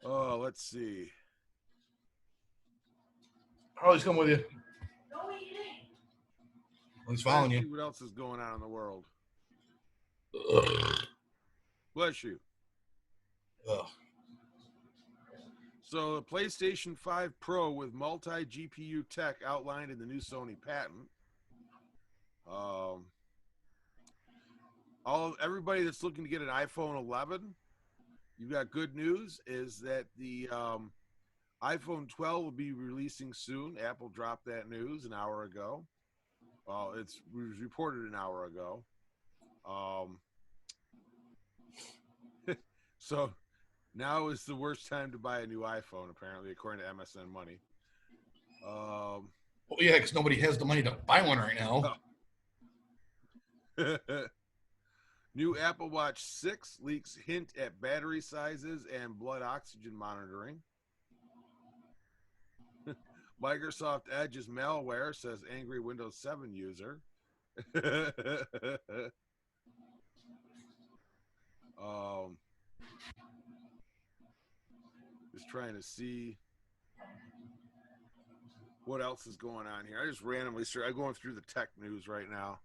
Oh, let's see. Harley's coming with you. No, he ain't. He's following Let's you. see what else is going on in the world. Ugh. Bless you. Ugh. So the PlayStation 5 Pro with multi-GPU tech outlined in the new Sony patent. Everybody that's looking to get an iPhone 11, you've got good news, is that the iPhone 12 will be releasing soon. Apple dropped that news an hour ago. Well, it was reported an hour ago. So now is the worst time to buy a new iPhone, apparently, according to MSN Money. Well, yeah, because nobody has the money to buy one right now. New Apple Watch 6 leaks hint at battery sizes and blood oxygen monitoring. Microsoft Edge's malware, says angry Windows 7 user. Just trying to see what else is going on here. I just randomly start. I'm going through the tech news right now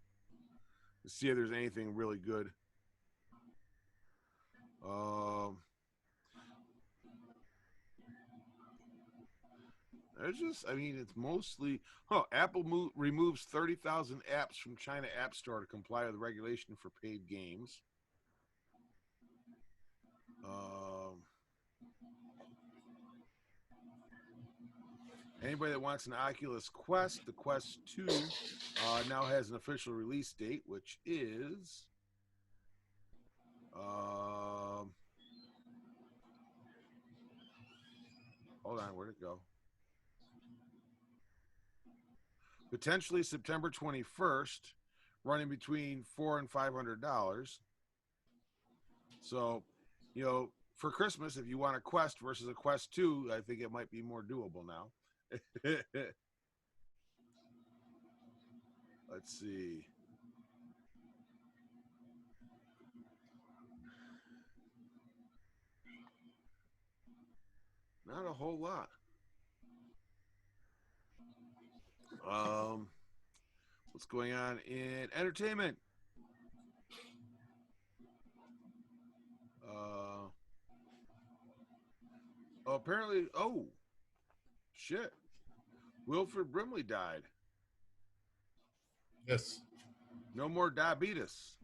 to see if there's anything really good. It's mostly, Apple removes 30,000 apps from China App Store to comply with the regulation for paid games. Anybody that wants an Oculus Quest, the Quest 2 now has an official release date, which is hold on, where'd it go? Potentially September 21st, running between $400 and $500. So, for Christmas, if you want a Quest versus a Quest 2, I think it might be more doable now. Let's see. Not a whole lot. What's going on in entertainment? Apparently, shit. Wilford Brimley died. Yes. No more diabetes.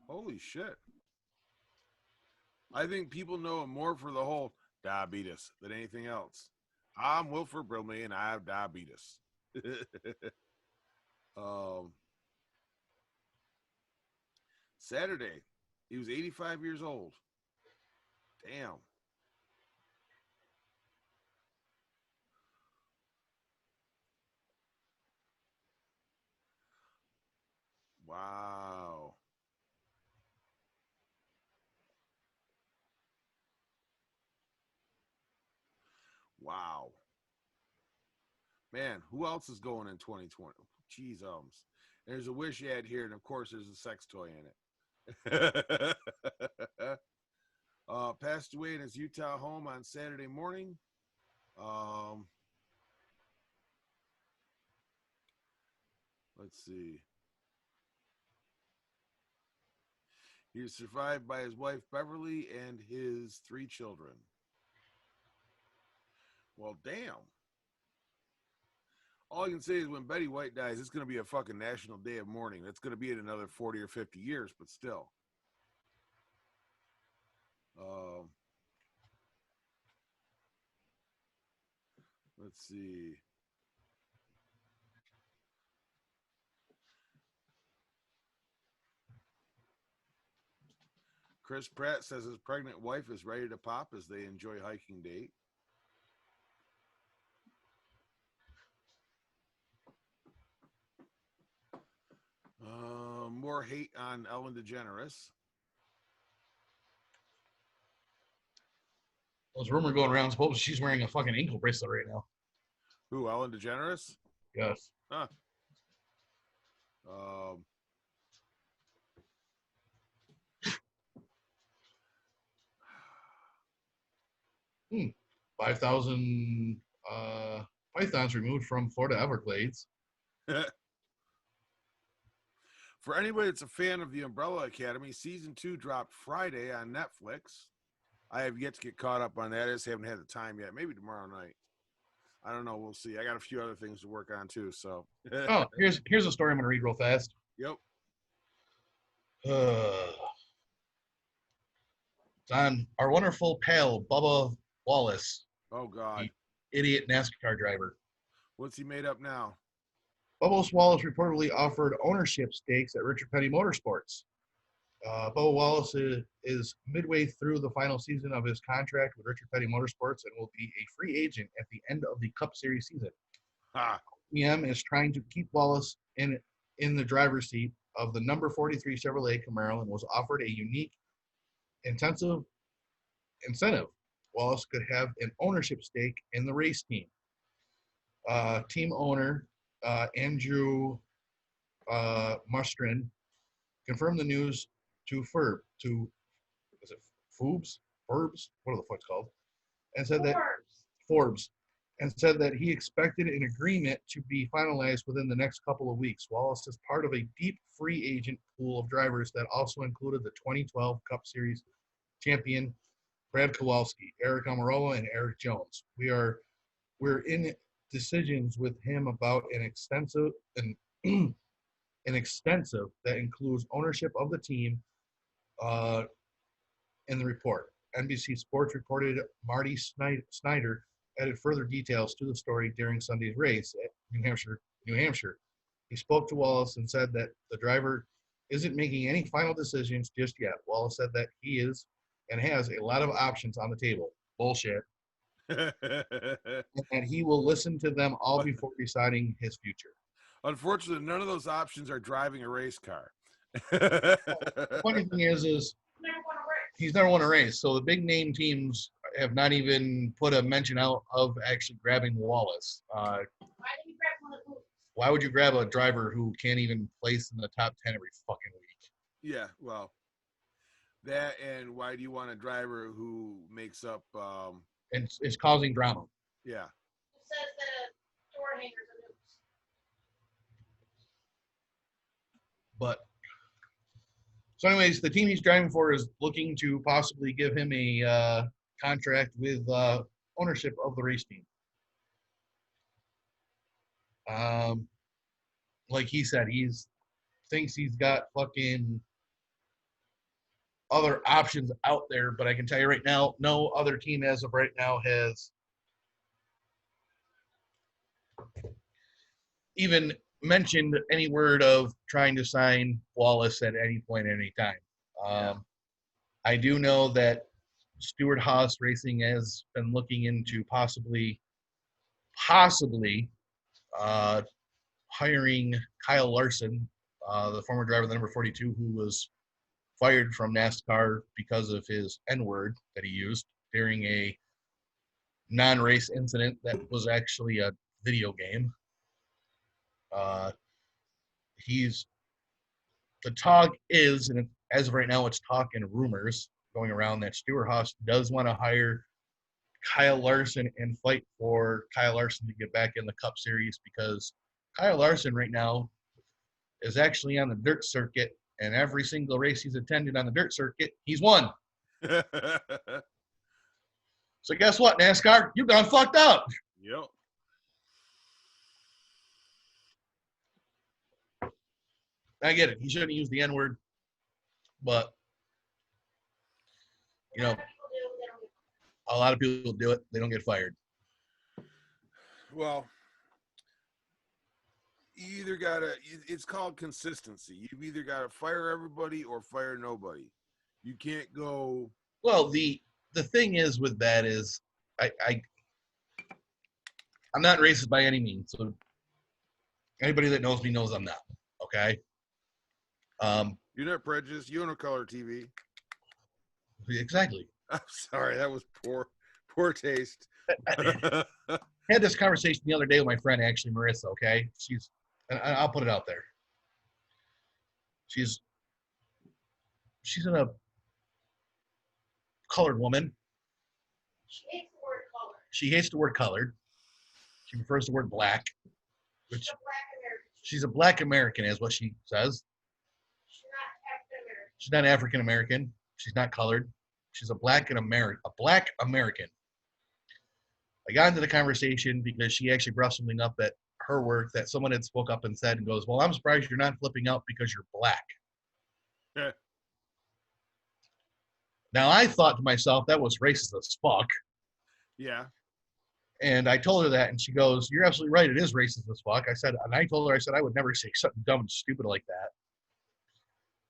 Holy shit. I think people know him more for the whole diabetes than anything else. I'm Wilford Brimley and I have diabetes. Saturday, he was 85 years old. Damn. Wow. Wow. Man, who else is going in 2020? Jeez, there's a wish ad here, and of course there's a sex toy in it. Passed away in his Utah home on Saturday morning. Um, let's see. He was survived by his wife Beverly and his 3 children. Well, damn. All I can say is when Betty White dies, it's going to be a fucking national day of mourning. That's going to be in another 40 or 50 years, but still. Let's see. Chris Pratt says his pregnant wife is ready to pop as they enjoy hiking date. More hate on Ellen DeGeneres. There's a rumor going around. Suppose she's wearing a fucking ankle bracelet right now. Who, Ellen DeGeneres? Yes. Huh. 5,000 pythons removed from Florida Everglades. For anybody that's a fan of the Umbrella Academy, season 2 dropped Friday on Netflix. I have yet to get caught up on that. I just haven't had the time yet. Maybe tomorrow night. I don't know. We'll see. I got a few other things to work on too. So. Oh, here's a story I'm going to read real fast. Yep. It's on our wonderful pal, Bubba Wallace. Oh, God. The idiot NASCAR driver. What's he made up now? Bubba Wallace reportedly offered ownership stakes at Richard Petty Motorsports. Bubba Wallace is midway through the final season of his contract with Richard Petty Motorsports and will be a free agent at the end of the Cup Series season. EM is trying to keep Wallace in the driver's seat of the number 43 Chevrolet Camaro and was offered a unique incentive. Wallace could have an ownership stake in the race team. Team owner Andrew Mustrin confirmed the news to Forbes, what the fuck's called, and said that Forbes, and said that he expected an agreement to be finalized within the next couple of weeks. Wallace is part of a deep free agent pool of drivers that also included the 2012 Cup Series champion Brad Kowalski, Eric Almirola, and Eric Jones. We're in decisions with him about an extensive that includes ownership of the team in the report. NBC Sports reported Marty Snyder added further details to the story during Sunday's race at New Hampshire. He spoke to Wallace and said that the driver isn't making any final decisions just yet. Wallace said that he is and has a lot of options on the table. Bullshit. And he will listen to them all before deciding his future. Unfortunately, none of those options are driving a race car. The funny thing is he's never won a race. So the big name teams have not even put a mention out of actually grabbing Wallace. Why didn't you grab one of those? Why would you grab a driver who can't even place in the top 10 every fucking week? Yeah, well, that and why do you want a driver who makes up and is causing drama? Yeah. Who says that a door hanger's a noose? But so anyways, the team he's driving for is looking to possibly give him a contract with ownership of the race team. Like he said, thinks he's got fucking other options out there, but I can tell you right now, no other team as of right now has even mentioned any word of trying to sign Wallace at any point, any time. I do know that Stewart Haas Racing has been looking into possibly hiring Kyle Larson, the former driver of the number 42, who was fired from NASCAR because of his N-word that he used during a non-race incident that was actually a video game. The talk is, and as of right now, it's talk and rumors going around that Stewart Haas does want to hire Kyle Larson and fight for Kyle Larson to get back in the Cup Series, because Kyle Larson right now is actually on the dirt circuit, and every single race he's attended on the dirt circuit, he's won. So guess what, NASCAR? You gone fucked up. Yep. I get it. He shouldn't use the N-word, but you know, a lot of people do it. They don't get fired. Well, you either gotta. It's called consistency. You've either got to fire everybody or fire nobody. You can't go. Well, the thing is with that is I'm not racist by any means. So anybody that knows me knows I'm not. Okay. You're not prejudiced. You own a color TV. Exactly. I'm sorry, that was poor taste. I had this conversation the other day with my friend, actually, Marissa. Okay, I'll put it out there. She's a colored woman. She hates the word color. She hates the word colored. She prefers the word black. Which She's a black American. she's a black American, is what she says. She's not African American. She's not African American. She's not colored. She's a black American. I got into the conversation because she actually brought something up at her work that someone had spoke up and said and goes, well, I'm surprised you're not flipping out because you're black. Yeah. Now, I thought to myself, that was racist as fuck. Yeah. And I told her that, and she goes, you're absolutely right. It is racist as fuck. I told her, I would never say something dumb and stupid like that.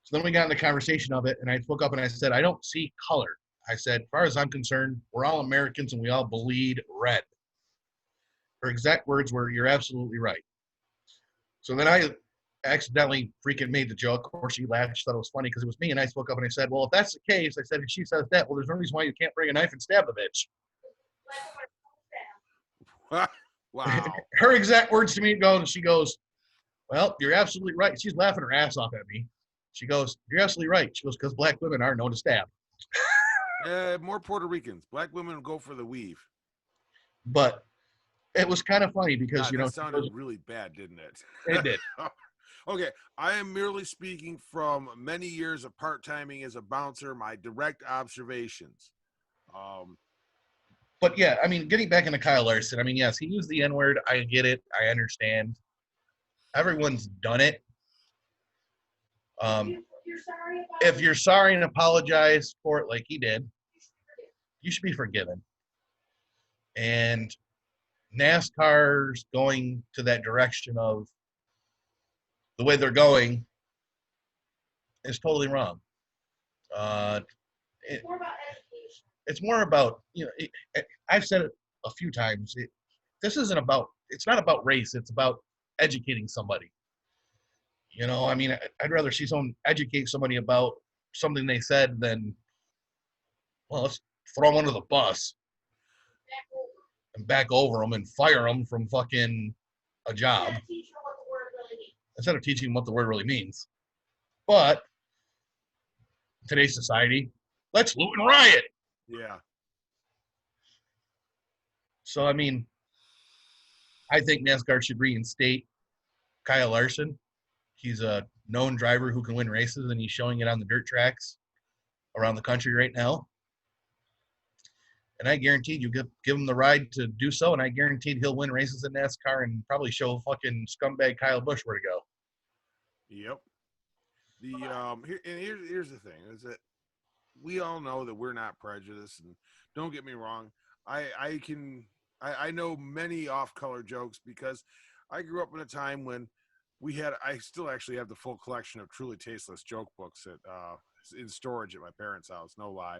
So then we got in the conversation of it, and I spoke up and I said, I don't see color. I said, as far as I'm concerned, we're all Americans and we all bleed red. Her exact words were, you're absolutely right. So then I accidentally freaking made the joke. Of course, she laughed. She thought it was funny because it was me. And I spoke up and I said, well, if that's the case, I said, if she says that, well, there's no reason why you can't bring a knife and stab the bitch. Wow. Her exact words to me she goes, well, you're absolutely right. She's laughing her ass off at me. She goes, you're absolutely right. She goes, because black women are known to stab. More Puerto Ricans. Black women go for the weave. But it was kind of funny because, God, that sounded really bad, didn't it? It did. Okay, I am merely speaking from many years of part-timing as a bouncer, my direct observations. But yeah, I mean, getting back into Kyle Larson, I mean, yes, he used the N-word. I get it. I understand. Everyone's done it. If you're sorry and apologize for it like he did, you should be forgiven. And NASCAR's going to that direction of the way they're going is totally wrong. It's more about education. It's more about, I've said it a few times. It's not about race. It's about educating somebody. I mean, I'd rather see someone educate somebody about something they said than, well, let's throw them under the bus and back over them and fire them from fucking a job. Instead of teaching them what the word really means. But today's society, let's loot and riot. Yeah. So, I mean, I think NASCAR should reinstate Kyle Larson. He's a known driver who can win races, and he's showing it on the dirt tracks around the country right now. And I guaranteed you give him the ride to do so, and I guaranteed he'll win races in NASCAR and probably show fucking scumbag Kyle Busch where to go. Yep. Here's the thing is that we all know that we're not prejudiced, and don't get me wrong, I know many off-color jokes because I grew up in a time when I still actually have the full collection of Truly Tasteless joke books in storage at my parents' house, no lie.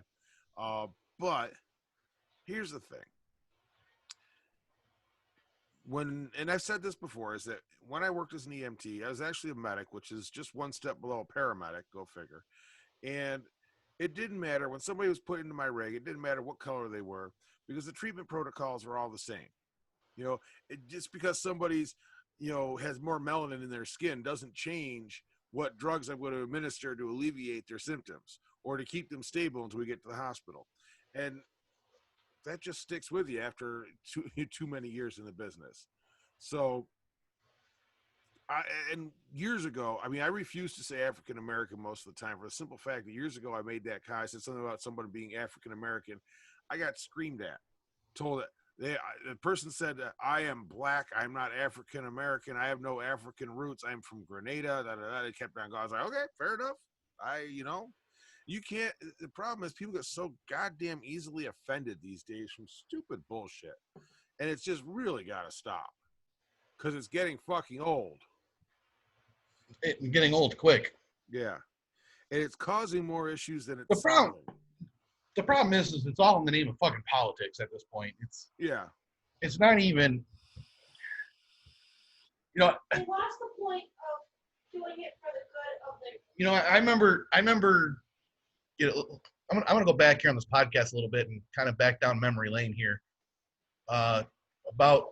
But here's the thing. And I've said this before, is that when I worked as an EMT, I was actually a medic, which is just one step below a paramedic, go figure. And it didn't matter when somebody was put into my rig, it didn't matter what color they were, because the treatment protocols were all the same. Just because somebody's has more melanin in their skin doesn't change what drugs I'm going to administer to alleviate their symptoms or to keep them stable until we get to the hospital. And that just sticks with you after too many years in the business. So, and years ago, I mean, I refused to say African American most of the time for the simple fact that years ago I made that comment. I said something about someone being African American. I got screamed at, told it. The person said, I am black. I'm not African American. I have no African roots. I'm from Grenada. Da, da, da. They kept on going. I was like, okay, fair enough. You can't. The problem is people get so goddamn easily offended these days from stupid bullshit. And it's just really got to stop because it's getting fucking old. It's getting old quick. Yeah. And it's causing more issues than it's The problem is it's all in the name of fucking politics at this point. It's not even, They lost the point of doing it for the good of the. I remember, I'm going to go back here on this podcast a little bit and kind of back down memory lane here. About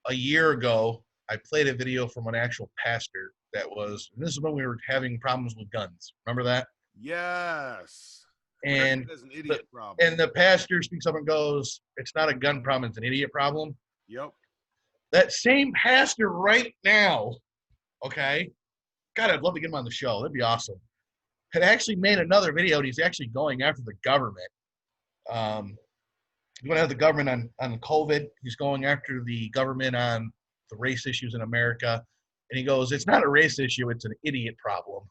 a year ago, I played a video from an actual pastor this is when we were having problems with guns. Remember that? Yes. And that's an idiot problem. And the pastor speaks up and goes, it's not a gun problem, it's an idiot problem. Yep. That same pastor right now, okay, God, I'd love to get him on the show. That'd be awesome. Had actually made another video, and he's actually going after the government. He's going after the government on COVID. He's going after the government on the race issues in America. And he goes, it's not a race issue, it's an idiot problem.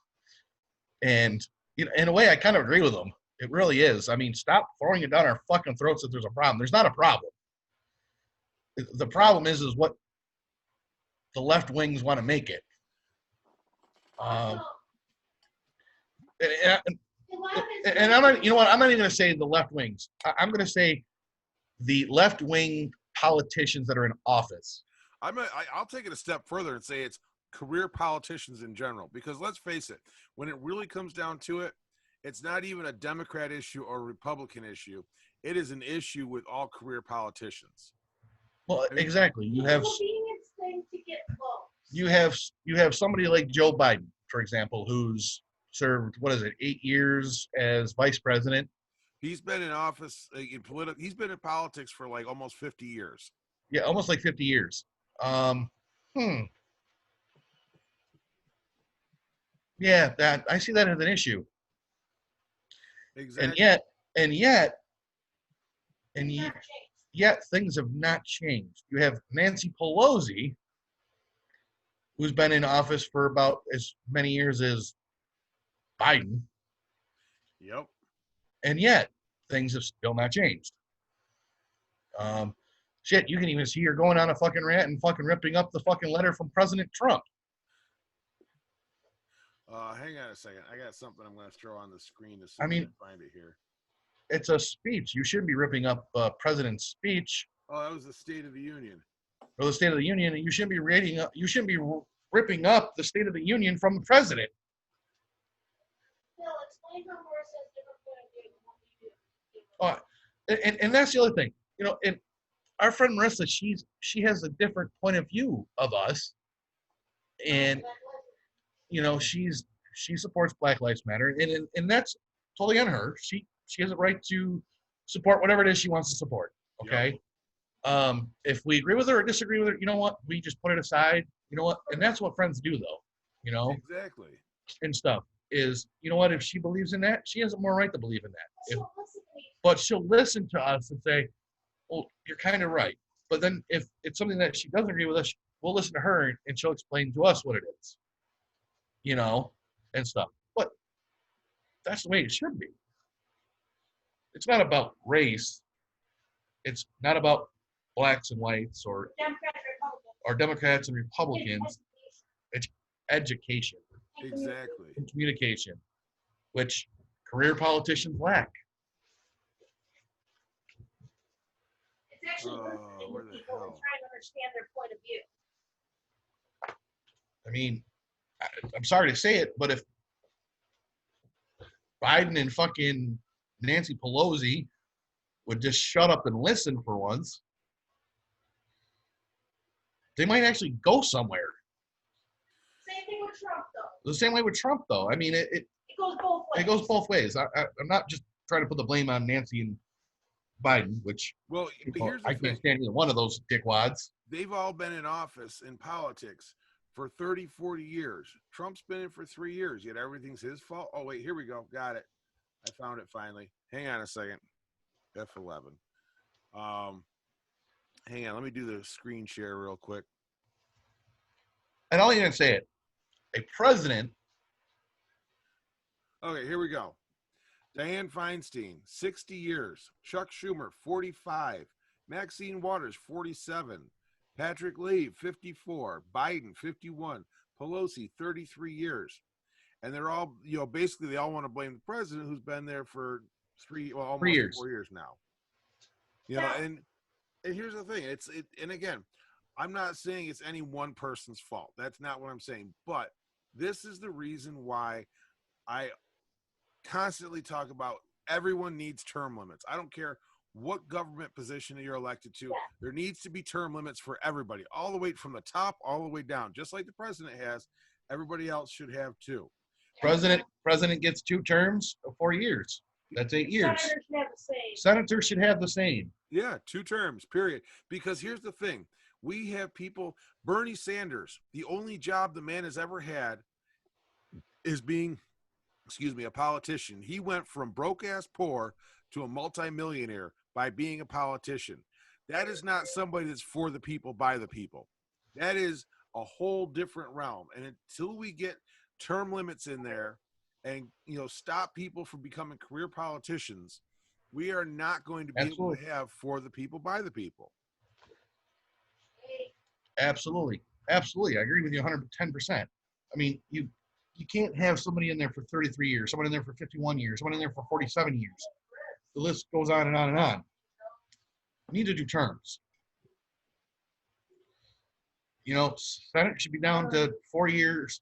And in a way, I kind of agree with him. It really is. I mean, stop throwing it down our fucking throats that there's a problem. There's not a problem. The problem is what the left wings want to make it. And I'm not, I'm not even going to say the left wings. I'm going to say the left wing politicians that are in office. I'll take it a step further and say it's career politicians in general, because let's face it, when it really comes down to it, it's not even a Democrat issue or a Republican issue. It is an issue with all career politicians. Well, exactly. You have convenience thing to get votes. You have somebody like Joe Biden, for example, who's served 8 years as vice president. He's been in office he's been in politics for like almost 50 years. Yeah, almost like 50 years. Yeah, that I see that as an issue. Exactly. And yet things have not changed. You have Nancy Pelosi, who's been in office for about as many years as Biden. Yep. And yet things have still not changed. Shit, you can even see her going on a fucking rant and fucking ripping up the fucking letter from President Trump. Hang on a second. I got something I'm going to throw on the screen to see if I can find it here. It's a speech. You shouldn't be ripping up President's speech. Oh, that was the State of the Union. Or the State of the Union. You shouldn't be ripping up the State of the Union from the president. Phil, explain how Morris has different point of view than what we do. And that's the other thing. And our friend Marissa, she has a different point of view of us. And she supports Black Lives Matter, and that's totally on her. She has a right to support whatever it is she wants to support. Okay. Yep. If we agree with her or disagree with her, you know what? We just put it aside. You know what? And that's what friends do, though. Exactly. And stuff is, you know what? If she believes in that, she has more right to believe in that. But she'll listen to us and say, "Well, you're kind of right." But then if it's something that she doesn't agree with us, we'll listen to her and she'll explain to us what it is. And stuff. But that's the way it should be. It's not about race. It's not about blacks and whites or Democrats and Republicans. It's education. Exactly. And communication, which career politicians lack. It's actually listening to people and trying to understand their point of view. I mean, I'm sorry to say it, but if Biden and fucking Nancy Pelosi would just shut up and listen for once, they might actually go somewhere. Same thing with Trump, though. The same way with Trump, though. I mean, it goes both ways. It goes both ways. I'm not just trying to put the blame on Nancy and Biden, which Well, but here's I the thing. can't stand either one of those dickwads. They've all been in office in politics for 30, 40 years. Trump's been in for 3 years, yet everything's his fault. Oh, wait, here we go. Got it. I found it finally. Hang on a second. F11. Hang on. Let me do the screen share real quick. And I'll even say it. A president. Okay, here we go. Dianne Feinstein, 60 years. Chuck Schumer, 45. Maxine Waters, 47. Patrick Leahy, 54. Biden, 51. Pelosi, 33 years. And they're all, basically they all want to blame the president who's been there for almost 3 years. 4 years now. And here's the thing. And again, I'm not saying it's any one person's fault. That's not what I'm saying. But this is the reason why I constantly talk about everyone needs term limits. I don't care what government position you're elected to. There needs to be term limits for everybody, all the way from the top, all the way down. Just like the president has, everybody else should have too. President gets 2 terms of 4 years. That's 8 years. Senators should have the same. Senators should have the same. Yeah, 2 terms, period. Because here's the thing. We have people, Bernie Sanders, the only job the man has ever had is being, a politician. He went from broke-ass poor to a multimillionaire by being a politician. That is not somebody that's for the people, by the people. That is a whole different realm. And until we get term limits in there and, stop people from becoming career politicians, we are not going to be able to have for the people, by the people. Absolutely. Absolutely. I agree with you 110%. I mean, you can't have somebody in there for 33 years, someone in there for 51 years, someone in there for 47 years. The list goes on and on and on. We need to do terms. Senate should be down to 4 years,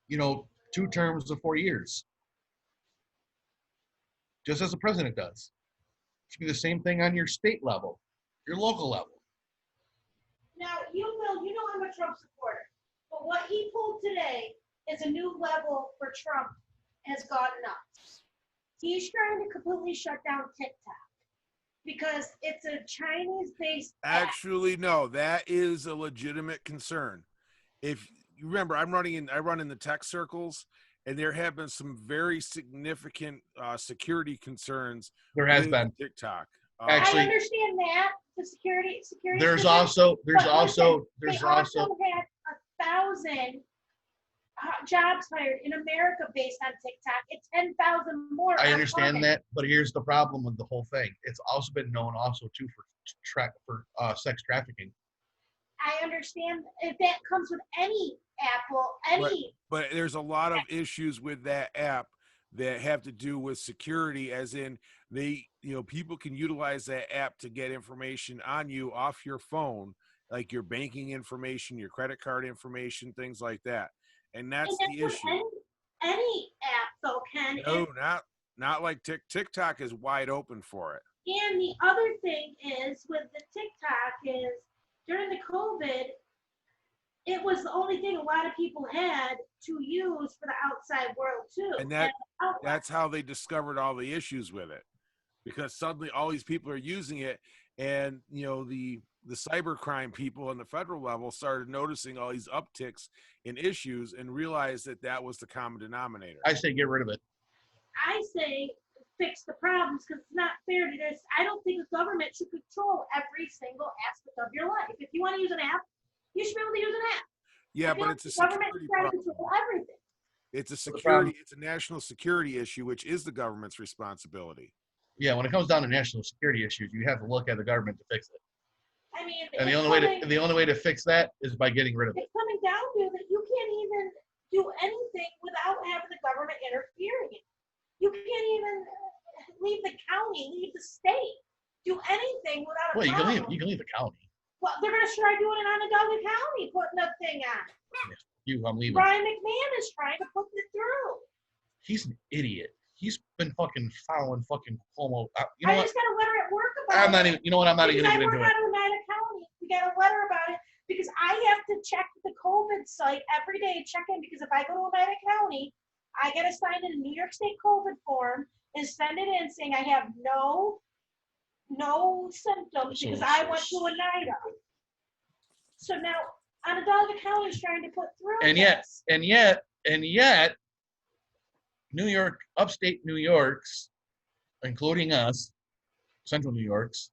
2 terms of 4 years. Just as the president does. It should be the same thing on your state level, your local level. Now, I'm a Trump supporter, but what he pulled today is a new level for Trump has gotten up. He's trying to completely shut down TikTok because it's a Chinese-based app. Actually, no, that is a legitimate concern. If you remember, I run in the tech circles, and there have been some very significant security concerns. There has been TikTok. Actually, I understand that the security. There's also they also had 1,000 jobs hired in America based on TikTok. It's 10,000 more. I understand that, but here's the problem with the whole thing. It's also been known too for sex trafficking. I understand if that comes with any Apple, But there's a lot of issues with that app that have to do with security, as in people can utilize that app to get information on you off your phone, like your banking information, your credit card information, things like that. And that's the issue. Any app though can. No, not like TikTok is wide open for it. And the other thing is with the TikTok is during the COVID, it was the only thing a lot of people had to use for the outside world too. And that's how they discovered all the issues with it, because suddenly all these people are using it, and the cybercrime people on the federal level started noticing all these upticks in issues and realized that was the common denominator. I say get rid of it. I say fix the problems because it's not fair to this. I don't think the government should control every single aspect of your life. If you want to use an app, you should be able to use an app. Yeah, but it's a security problem. Everything. It's a national security issue, which is the government's responsibility. Yeah, when it comes down to national security issues, you have to look at the government to fix it. I mean, and the only way to fix that is by getting rid of it. It's coming down to that you can't even do anything without having the government interfering. You can't even leave the county, leave the state, do anything without a Well, problem. you can leave the county. Well, they're going to try doing it on Onondaga County, putting a thing on. I'm leaving. Brian McMahon is trying to put it through. He's an idiot. He's been fucking following fucking Cuomo. I just got a letter at work about it. I'm not even going to get into it. I work out of Oneida County. We got a letter about it because I have to check the COVID site every day, check in, because if I go to Oneida County, I got to sign in a New York State COVID form and send it in saying I have no no symptoms because I went to a NIDA. So now Onondaga County is trying to put through And this. yet, New York, upstate New York's, including us, Central New York's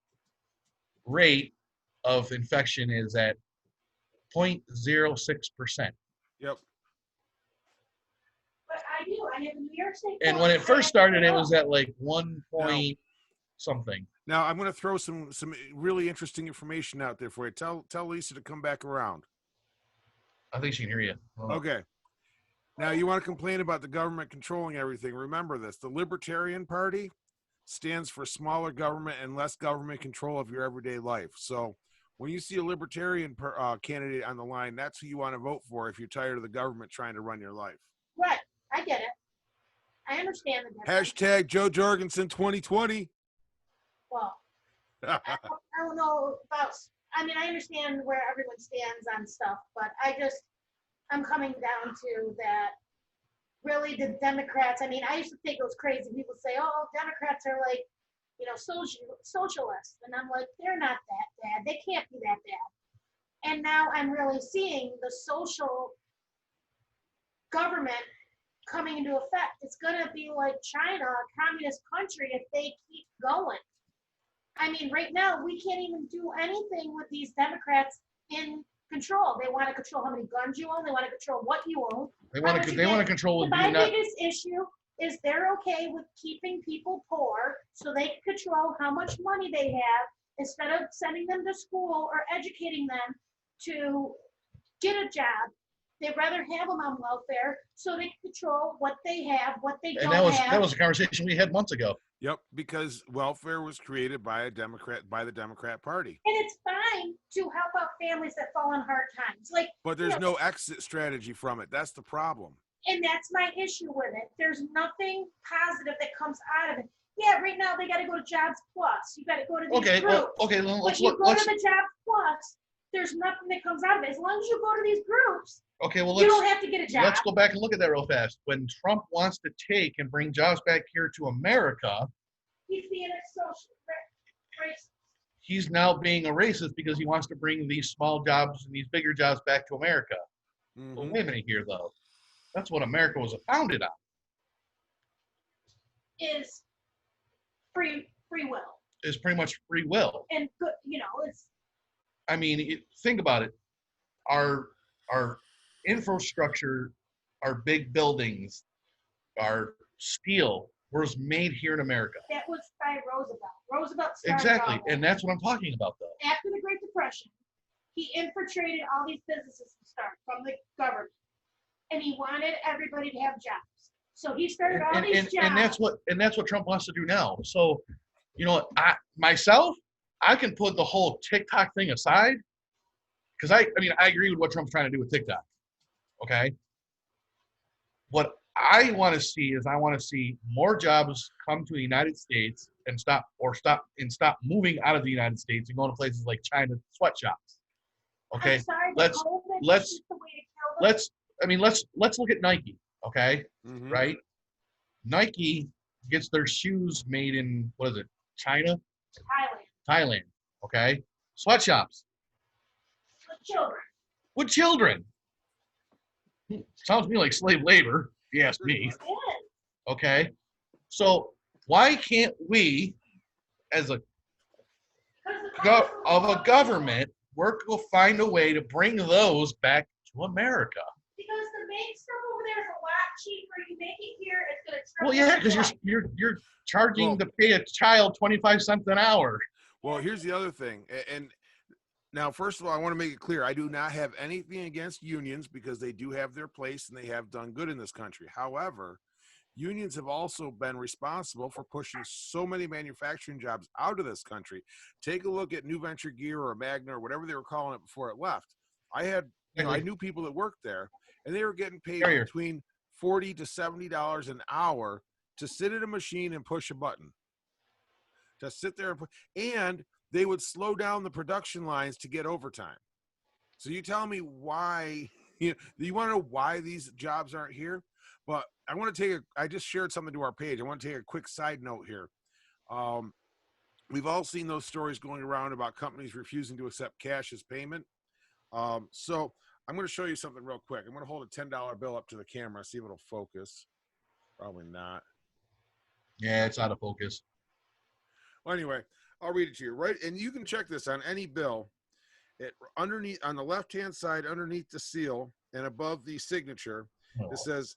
rate of infection is at 0.06%. Yep. But I do. I have a New York State. And when it first started, it was at like 1 No. point something. Now I'm going to throw some really interesting information out there for you. Tell Lisa to come back around. I think she can hear you. Okay. Now you want to complain about the government controlling everything. Remember this: the Libertarian Party stands for smaller government and less government control of your everyday life. So when you see a Libertarian candidate on the line, that's who you want to vote for if you're tired of the government trying to run your life. Right. I get it. I understand the difference. Hashtag Joe Jorgensen 2020. Well, I don't know about. I mean, I understand where everyone stands on stuff, but I'm coming down to that. Really, the Democrats. I mean, I used to think it was crazy. People say, "Oh, Democrats are like, socialists," and I'm like, they're not that bad. They can't be that bad. And now I'm really seeing the social government coming into effect. It's gonna be like China, a communist country, if they keep going. I mean, right now, we can't even do anything with these Democrats in control. They want to control how many guns you own. They want to control what you own. They want to control. My biggest issue is they're okay with keeping people poor so they can control how much money they have instead of sending them to school or educating them to get a job. They'd rather have them on welfare so they can control what they have, what they don't have. That was a conversation we had months ago. Yep, because welfare was created by the Democrat Party. And it's fine to help out families that fall on hard times. But there's no exit strategy from it. That's the problem. And that's my issue with it. There's nothing positive that comes out of it. Yeah, right now they got to go to Jobs Plus. You got to go to these groups. Let's you go to the Jobs Plus, there's nothing that comes out of it. As long as you go to these groups, you don't have to get a job. Let's go back and look at that real fast. When Trump wants to take and bring jobs back here to America, he's being a social racist. He's now being a racist because he wants to bring these small jobs and these bigger jobs back to America. Mm-hmm. Well, wait a minute here, though. That's what America was founded on. Is free will. Is pretty much free will. And it's. I mean, think about it. Our infrastructure, our big buildings, our steel was made here in America. That was by Roosevelt. Roosevelt started exactly, and that's what I'm talking about, though. After the Great Depression, he infiltrated all these businesses to start from the government, and he wanted everybody to have jobs. So he started all these jobs. And that's what Trump wants to do now. So, I can put the whole TikTok thing aside because I agree with what Trump's trying to do with TikTok. Okay. What I want to see is more jobs come to the United States and stop moving out of the United States and going to places like China sweatshops. Okay. I'm sorry, let's look at Nike. Okay. Mm-hmm. Right. Nike gets their shoes made in, what is it? China? Thailand. Okay. Sweatshops. With children. Sounds to me like slave labor, if you ask me. Okay. So why can't we, as a government, find a way to bring those back to America? Because the main stuff over there is a lot cheaper. You make it here, it's gonna triple. Well, yeah, because you're charging to pay a child 25 cents an hour. Well, here's the other thing, and now, first of all, I want to make it clear, I do not have anything against unions because they do have their place and they have done good in this country. However, unions have also been responsible for pushing so many manufacturing jobs out of this country. Take a look at New Venture Gear or Magna or whatever they were calling it before it left. I knew people that worked there, and they were getting paid between $40 to $70 an hour to sit at a machine and push a button. To sit there and they would slow down the production lines to get overtime. So you tell me why, you want to know why these jobs aren't here? But I just shared something to our page. I want to take a quick side note here. we've all seen those stories going around about companies refusing to accept cash as payment. So I'm going to show you something real quick. I'm going to hold a $10 bill up to the camera, see if it'll focus. Probably not. Yeah, it's out of focus. Well, anyway, I'll read it to you. Right, and you can check this on any bill. It underneath on the left-hand side, underneath the seal and above the signature, it says,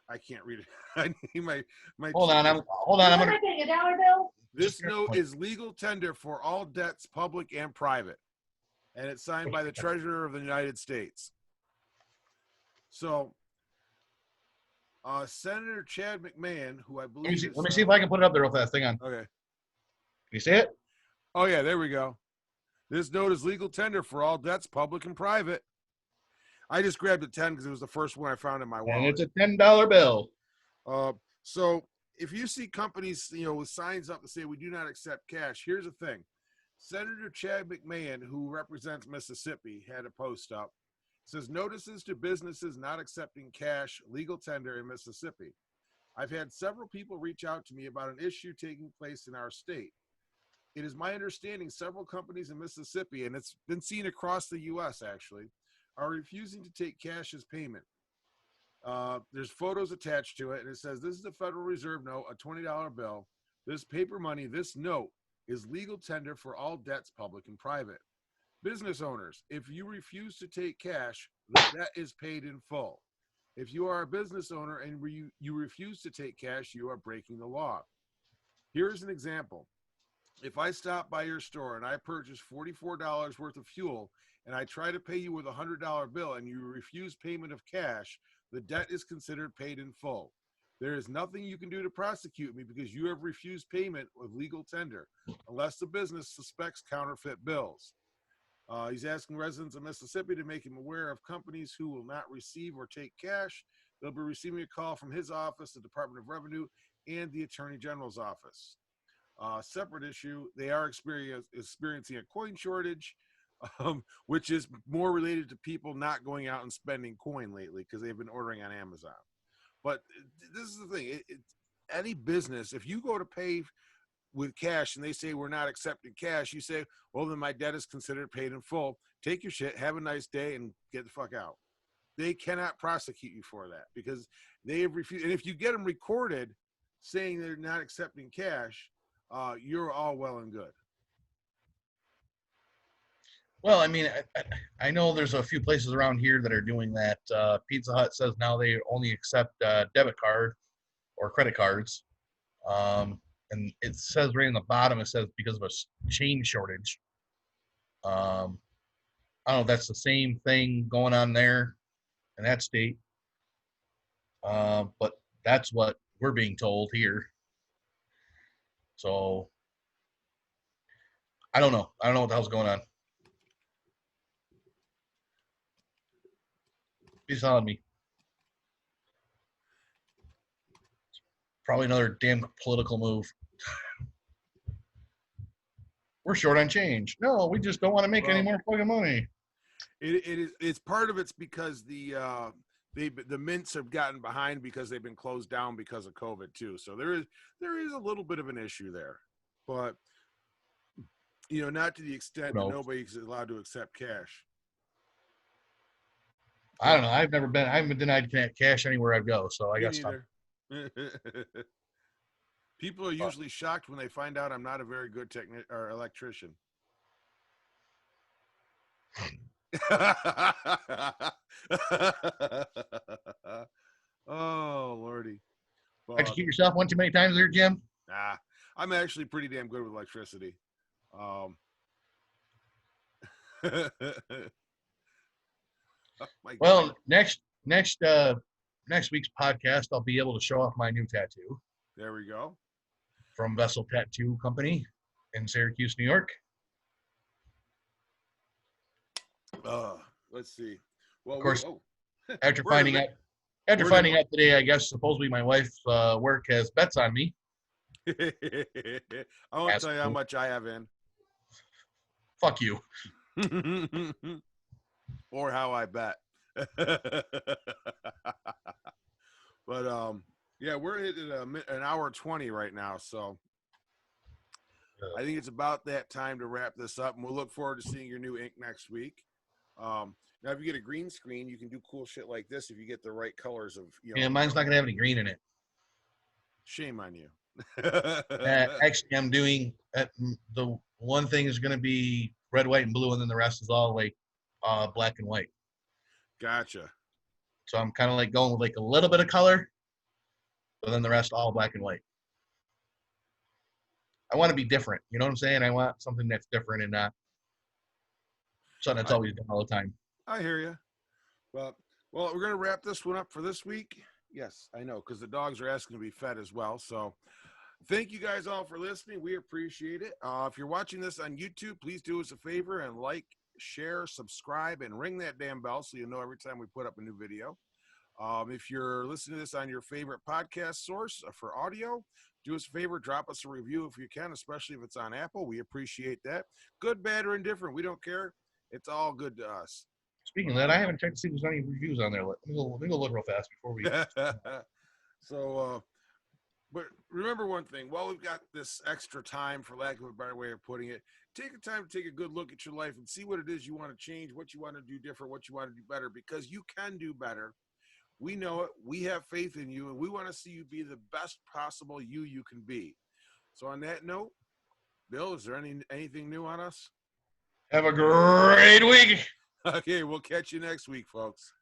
I can't read it. I need my Hold on, I'm What am I getting, a dollar bill? This note is legal tender for all debts, public and private, and it's signed by the Treasurer of the United States. So, Senator Chad McMahon, who I believe let me see if I can put it up there real fast. Hang on. Okay. Can you see it? Oh yeah, there we go. This note is legal tender for all debts, public and private. I just grabbed a 10 because it was the first one I found in my wallet. And it's a $10 bill. So if you see companies, with signs up that say we do not accept cash, here's the thing. Senator Chad McMahon, who represents Mississippi, had a post up. It says notices to businesses not accepting cash, legal tender in Mississippi. I've had several people reach out to me about an issue taking place in our state. It is my understanding several companies in Mississippi, and it's been seen across the U.S. actually, are refusing to take cash as payment. There's photos attached to it, and it says, this is the Federal Reserve note, a $20 bill. This paper money, this note, is legal tender for all debts, public and private. Business owners, if you refuse to take cash, the debt is paid in full. If you are a business owner and you refuse to take cash, you are breaking the law. Here's an example. If I stop by your store and I purchase $44 worth of fuel and I try to pay you with a $100 bill and you refuse payment of cash, the debt is considered paid in full. There is nothing you can do to prosecute me because you have refused payment with legal tender, unless the business suspects counterfeit bills. He's asking residents of Mississippi to make him aware of companies who will not receive or take cash. They'll be receiving a call from his office, the Department of Revenue, and the Attorney General's office. Separate issue, they are experiencing a coin shortage, which is more related to people not going out and spending coin lately because they've been ordering on Amazon. But this is the thing. Any business, if you go to pay with cash and they say we're not accepting cash, you say, well, then my debt is considered paid in full. Take your shit, have a nice day, and get the fuck out. They cannot prosecute you for that because they have refused. And if you get them recorded saying they're not accepting cash, you're all well and good. Well, I mean, I know there's a few places around here that are doing that. Pizza Hut says now they only accept debit card or credit cards. And it says right in the bottom, it says because of a chain shortage. I don't know if that's the same thing going on there in that state. But that's what we're being told here. So I don't know. I don't know what the hell's going on. He's telling me. Probably another damn political move. We're short on change. No, we just don't want to make any more fucking money. It's part of it's because the mints have gotten behind because they've been closed down because of COVID too. So there is a little bit of an issue there, but not to the extent that nobody's allowed to accept cash. I don't know. I haven't been denied cash anywhere I go. So I guess people are usually shocked when they find out I'm not a very good or electrician. Oh Lordy! Execute yourself one too many times there, Jim. Nah, I'm actually pretty damn good with electricity. Well, next week's podcast, I'll be able to show off my new tattoo. There we go. From Vessel Tattoo Company in Syracuse, New York. Let's see. Well, of course, after finding out today, I guess supposedly my wife's work has bets on me. I won't tell you how much I have in. Fuck you. Or how I bet. But yeah, we're at an hour 20 right now, so I think it's about that time to wrap this up, and we'll look forward to seeing your new ink next week. Now, if you get a green screen, you can do cool shit like this if you get the right colors of, Yeah, mine's not gonna have any green in it. Shame on you. Actually, I'm doing the one thing is gonna be red, white, and blue, and then the rest is all like black and white. Gotcha. So I'm kind of like going with like a little bit of color, but then the rest all black and white. I want to be different. You know what I'm saying? I want something that's different and not something that's always done all the time. I hear you. Well, we're going to wrap this one up for this week. Yes, I know, because the dogs are asking to be fed as well. So thank you guys all for listening. We appreciate it. If you're watching this on YouTube, please do us a favor and like, share, subscribe, and ring that damn bell so you know every time we put up a new video. If you're listening to this on your favorite podcast source for audio, do us a favor, drop us a review if you can, especially if it's on Apple. We appreciate that. Good, bad, or indifferent. We don't care. It's all good to us. Speaking of that, I haven't checked to see if there's any reviews on there. Let me go look real fast before we. So, but remember one thing. While we've got this extra time, for lack of a better way of putting it, take the time to take a good look at your life and see what it is you want to change, what you want to do different, what you want to do better, because you can do better. We know it. We have faith in you, and we want to see you be the best possible you can be. So on that note, Bill, is there anything new on us? Have a great week. Okay, we'll catch you next week, folks.